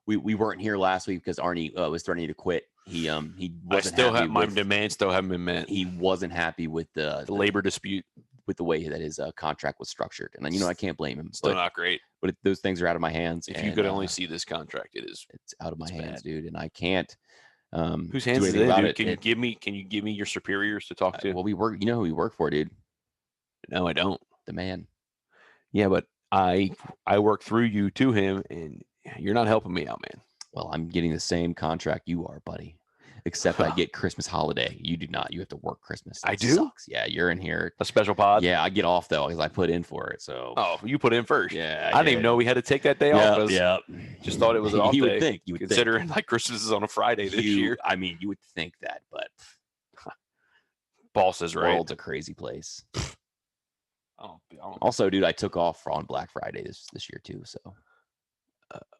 Speaker 2: We weren't here last week because Arnie was threatening to quit. He wasn't
Speaker 1: I still
Speaker 2: happy
Speaker 1: have my
Speaker 2: with,
Speaker 1: demands still haven't been met.
Speaker 2: he wasn't happy with the
Speaker 1: labor dispute
Speaker 2: with the way that his contract was structured, and I can't blame him.
Speaker 1: still not great.
Speaker 2: But those things are out of my hands.
Speaker 1: If you could only see this contract, it's
Speaker 2: out of my
Speaker 1: it's
Speaker 2: hands,
Speaker 1: bad.
Speaker 2: dude, and I can't.
Speaker 1: Whose
Speaker 2: do
Speaker 1: hands is
Speaker 2: anything
Speaker 1: it,
Speaker 2: about
Speaker 1: dude?
Speaker 2: it.
Speaker 1: Can you give me your superiors to talk to?
Speaker 2: Well, we work. You know who we work for, dude?
Speaker 1: No, I don't.
Speaker 2: The man.
Speaker 1: Yeah, but I work through you to him, and you're not helping me out, man.
Speaker 2: Well, I'm getting the same contract you are, buddy. Except I get Christmas holiday. You do not. You have to work Christmas.
Speaker 1: I
Speaker 2: That
Speaker 1: do?
Speaker 2: Sucks. Yeah, you're in here.
Speaker 1: A special pod.
Speaker 2: Yeah, I get off though because I put in for it. So.
Speaker 1: Oh, you put in first.
Speaker 2: Yeah.
Speaker 1: I didn't even know we had to take that day off.
Speaker 2: Yeah.
Speaker 1: Just thought it was an off
Speaker 2: You
Speaker 1: day.
Speaker 2: would think. You would
Speaker 1: Considering like Christmas is on a Friday this year.
Speaker 2: I mean, you would think that, but
Speaker 1: Boss is
Speaker 2: the
Speaker 1: right.
Speaker 2: world's a crazy place.
Speaker 1: I don't,
Speaker 2: Also, dude, I took off on Black Friday this year too. So.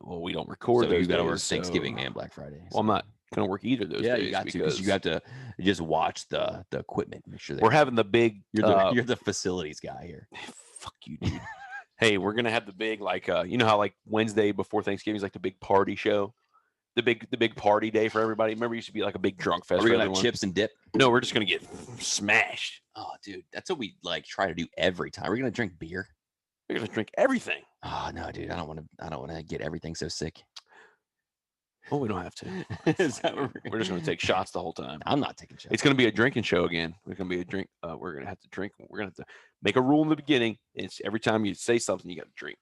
Speaker 1: well, we don't record
Speaker 2: So
Speaker 1: those
Speaker 2: you got to work
Speaker 1: days,
Speaker 2: Thanksgiving
Speaker 1: so-
Speaker 2: and Black Friday.
Speaker 1: Well, I'm not gonna work either of those
Speaker 2: Yeah,
Speaker 1: days
Speaker 2: you got to
Speaker 1: because
Speaker 2: because you have to just watch the equipment. Make sure
Speaker 1: we're having the big.
Speaker 2: you're the facilities guy here.
Speaker 1: Fuck you, dude. Hey, we're gonna have the big you know how like Wednesday before Thanksgiving is like the big party show, the big party day for everybody. Remember, it used to be like a big drunk fest.
Speaker 2: Are we
Speaker 1: for
Speaker 2: gonna have
Speaker 1: everyone.
Speaker 2: chips and dip?
Speaker 1: No, we're just gonna get smashed.
Speaker 2: Oh, dude, that's what we like try to do every time. We're gonna drink beer.
Speaker 1: We're gonna drink everything.
Speaker 2: Oh no, dude, I don't want to get everything so sick.
Speaker 1: Oh, we don't have to.
Speaker 2: Is that what
Speaker 1: We're just gonna take shots the whole time.
Speaker 2: I'm not taking shots.
Speaker 1: It's gonna be a drinking show again. It's gonna be a drink. We're gonna have to drink. We're gonna have to make a rule in the beginning. It's every time you say something, you got to drink.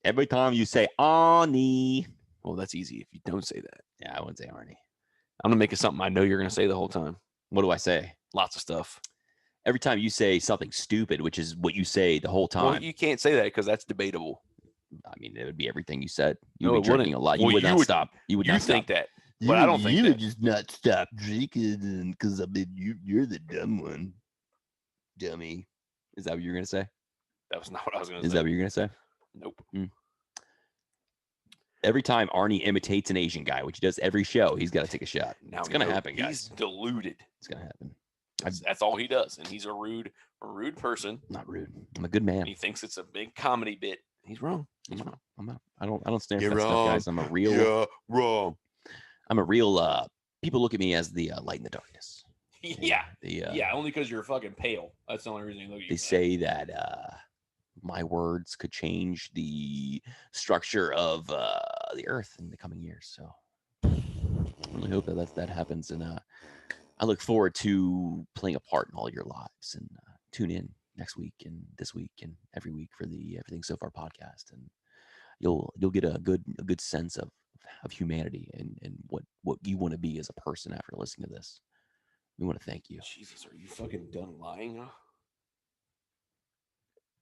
Speaker 2: Every time you say Arnie.
Speaker 1: Well, that's easy if you don't say that.
Speaker 2: Yeah, I wouldn't say Arnie.
Speaker 1: I'm gonna make it something I know you're gonna say the whole time.
Speaker 2: What do I say?
Speaker 1: Lots of stuff.
Speaker 2: Every time you say something stupid, which is what you say the whole time.
Speaker 1: Well, you can't say that because that's debatable.
Speaker 2: I mean, it would be everything you said. You'd
Speaker 1: No,
Speaker 2: be
Speaker 1: it
Speaker 2: drinking
Speaker 1: wouldn't.
Speaker 2: a lot. You
Speaker 1: Well,
Speaker 2: would
Speaker 1: you
Speaker 2: not
Speaker 1: would-
Speaker 2: stop. You would
Speaker 1: You
Speaker 2: not
Speaker 1: think
Speaker 2: stop.
Speaker 1: that, but I don't think
Speaker 4: you
Speaker 1: that.
Speaker 4: would just not stop drinking because I mean you're the dumb one, dummy.
Speaker 2: Is that what you're gonna say?
Speaker 1: That was not what I was gonna
Speaker 2: Is
Speaker 1: say.
Speaker 2: that what you're gonna say?
Speaker 1: Nope.
Speaker 2: Every time Arnie imitates an Asian guy, which he does every show, he's got to take a shot.
Speaker 1: Now
Speaker 2: It's
Speaker 1: we
Speaker 2: gonna
Speaker 1: know
Speaker 2: happen,
Speaker 1: He's
Speaker 2: guys.
Speaker 1: deluded.
Speaker 2: It's gonna happen.
Speaker 1: That's all he does, and he's a rude person.
Speaker 2: I'm not rude. I'm a good man.
Speaker 1: And he thinks it's a big comedy bit. He's wrong. He's wrong.
Speaker 2: I don't stand
Speaker 3: You're
Speaker 2: for that stuff,
Speaker 3: wrong.
Speaker 2: guys. I'm a real.
Speaker 3: Yeah, wrong.
Speaker 2: I'm a real. People look at me as the light in the darkness.
Speaker 1: Yeah.
Speaker 2: The,
Speaker 1: Yeah, only because you're fucking pale. That's the only reason you look at you.
Speaker 2: They say that my words could change the structure of the earth in the coming years. So I really hope that happens. And I look forward to playing a part in all your lives. And tune in next week and this week and every week for the Everything So Far podcast. And you'll get a good sense of humanity and what you want to be as a person after listening to this. We want to thank you.
Speaker 1: Jesus, are you fucking done lying?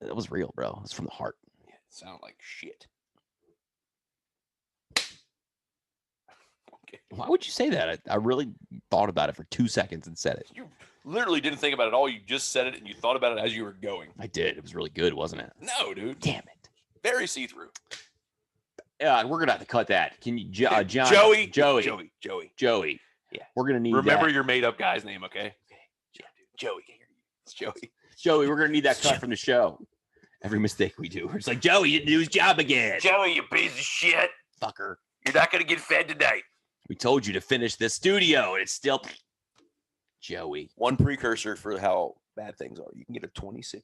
Speaker 2: That was real, bro. It's from the heart.
Speaker 1: Yeah, it sounded like shit. Okay.
Speaker 2: Why would you say that? I really thought about it for 2 seconds and said it.
Speaker 1: You literally didn't think about it at all. You just said it and you thought about it as you were going.
Speaker 2: I did. It was really good, wasn't it?
Speaker 1: No, dude.
Speaker 2: Damn it.
Speaker 1: Very see-through.
Speaker 2: Yeah, we're gonna have to cut that. Can you, John?
Speaker 1: Joey.
Speaker 2: Joey.
Speaker 1: Yeah.
Speaker 2: We're gonna need.
Speaker 1: Remember
Speaker 2: that.
Speaker 1: your made-up guy's name, okay? Yeah, dude. Joey. It's Joey.
Speaker 2: Joey. We're gonna need that cut from the show. Every mistake we do, it's like Joey didn't do his job again.
Speaker 1: Joey, you piece of shit.
Speaker 2: Fucker.
Speaker 1: You're not gonna get fed tonight.
Speaker 2: We told you to finish the studio, and it's still Joey.
Speaker 1: One precursor for how bad things are. You can get a $26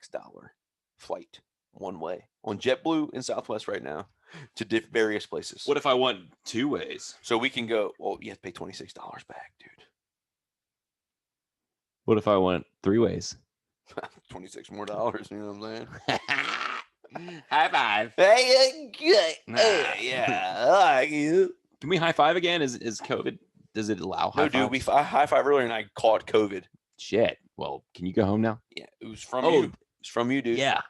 Speaker 1: flight one way on JetBlue in Southwest right now to various places.
Speaker 2: What if I want 2 ways?
Speaker 1: So we can go. Well, you have to pay $26 back, dude.
Speaker 2: What if I want 3 ways?
Speaker 1: 26 more dollars. You know what I'm saying?
Speaker 2: High five.
Speaker 1: Hey, good.
Speaker 2: Nah.
Speaker 1: Yeah, I like you.
Speaker 2: Can we high five again? Is COVID? Does it allow high
Speaker 1: No, dude,
Speaker 2: fives?
Speaker 1: we high five earlier and I caught COVID.
Speaker 2: Shit. Well, can you go home now?
Speaker 1: Yeah, it was from
Speaker 2: Oh,
Speaker 1: you. It's from you, dude.
Speaker 2: Yeah.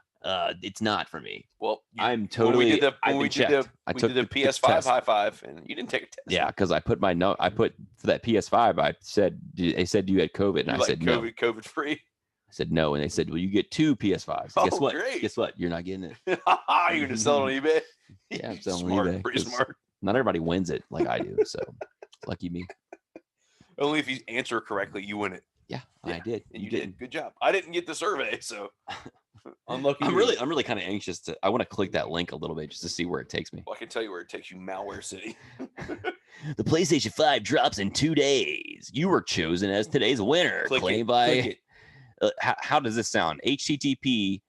Speaker 2: It's not for me.
Speaker 1: Well,
Speaker 2: I'm totally.
Speaker 1: When we did the,
Speaker 2: I've
Speaker 1: when we
Speaker 2: been
Speaker 1: did
Speaker 2: checked.
Speaker 1: the,
Speaker 2: I
Speaker 1: we
Speaker 2: took
Speaker 1: did the
Speaker 2: the
Speaker 1: PS5
Speaker 2: test.
Speaker 1: high five, and you didn't take a test.
Speaker 2: Yeah, because I put my note. I put for that PS5. I said they said you had COVID, and
Speaker 1: You're
Speaker 2: I
Speaker 1: like
Speaker 2: said no.
Speaker 1: COVID free.
Speaker 2: I said no, and they said, well, you get 2 PS5s. Guess
Speaker 1: Oh,
Speaker 2: what?
Speaker 1: great.
Speaker 2: Guess what? You're not getting it.
Speaker 1: You're gonna sell it on eBay.
Speaker 2: Yeah, I'm selling on
Speaker 1: smart,
Speaker 2: eBay,
Speaker 1: pretty
Speaker 2: 'cause
Speaker 1: smart.
Speaker 2: Not everybody wins it like I do. So lucky me.
Speaker 1: Only if you answer correctly, you win it.
Speaker 2: Yeah,
Speaker 1: Yeah,
Speaker 2: I did.
Speaker 1: And
Speaker 2: You
Speaker 1: did.
Speaker 2: didn't.
Speaker 1: Good job. I didn't get the survey, so unlucky.
Speaker 2: I'm
Speaker 1: me.
Speaker 2: really kind of anxious to. I want to click that link a little bit just to see where it takes me.
Speaker 1: Well, I can tell you where it takes you, Malware City.
Speaker 2: The PlayStation 5 drops in 2 days. You were chosen as today's winner.
Speaker 1: Click
Speaker 2: Claimed
Speaker 1: it.
Speaker 2: by.
Speaker 1: Click it.
Speaker 2: How does this sound? http://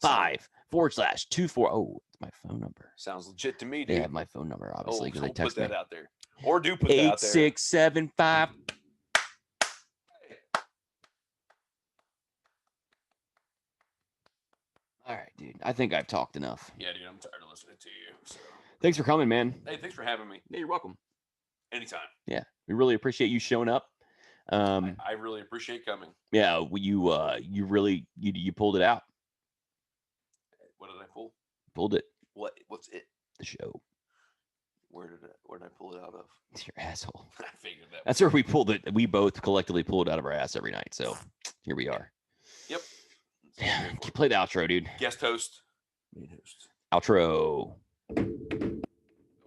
Speaker 2: ecs.playtwelvegames.us/PSSSTS5/240. Oh, it's my phone number.
Speaker 1: Sounds legit to me,
Speaker 2: They
Speaker 1: dude.
Speaker 2: have my phone number, obviously, because
Speaker 1: so
Speaker 2: they text
Speaker 1: put
Speaker 2: me.
Speaker 1: that out there. Or do put that out there.
Speaker 2: 8675. All right, dude. I think I've talked enough.
Speaker 1: Yeah, dude, I'm tired of listening to you. So.
Speaker 2: Thanks for coming, man.
Speaker 1: Hey, thanks for having me.
Speaker 2: Yeah, you're welcome.
Speaker 1: Anytime.
Speaker 2: Yeah, we really appreciate you showing up.
Speaker 1: I really appreciate coming.
Speaker 2: Yeah, you really pulled it out.
Speaker 1: What did I pull?
Speaker 2: Pulled it.
Speaker 1: What's it?
Speaker 2: The show.
Speaker 1: Where did I pull it out of?
Speaker 2: It's your asshole.
Speaker 1: I figured that.
Speaker 2: That's where we pulled it. We both collectively pull it out of our ass every night. So here we are.
Speaker 1: Yep.
Speaker 2: Yeah, play the outro, dude.
Speaker 1: Guest host. Main host.
Speaker 2: Outro.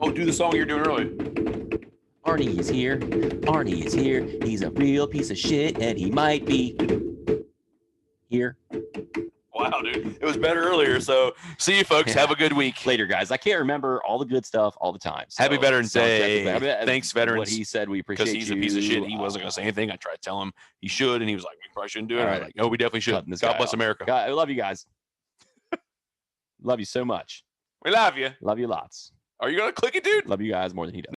Speaker 1: Oh, do the song you're doing earlier.
Speaker 2: Arnie is here. Arnie is here. He's a real piece of shit, and he might be here.
Speaker 1: Wow, dude. It was better earlier. So see you folks.
Speaker 2: Yeah.
Speaker 1: Have a good week.
Speaker 2: Later, guys. I can't remember all the good stuff all the time. So
Speaker 1: Happy Veterans
Speaker 2: sound check
Speaker 1: Day.
Speaker 2: is better.
Speaker 1: Thanks, veterans.
Speaker 2: What he said, we appreciate
Speaker 1: Because
Speaker 2: you.
Speaker 1: he's a piece of shit. He wasn't going to say anything. I tried to tell him he should, and he was like, we probably shouldn't do it.
Speaker 2: All
Speaker 1: I was
Speaker 2: right.
Speaker 1: like, no, we definitely should.
Speaker 2: Cutting this
Speaker 1: God
Speaker 2: guy
Speaker 1: bless
Speaker 2: off.
Speaker 1: America.
Speaker 2: God, I love you guys. Love you so much.
Speaker 1: We love you.
Speaker 2: Love you lots.
Speaker 1: Are you going to click it, dude?
Speaker 2: Love you guys more than he does.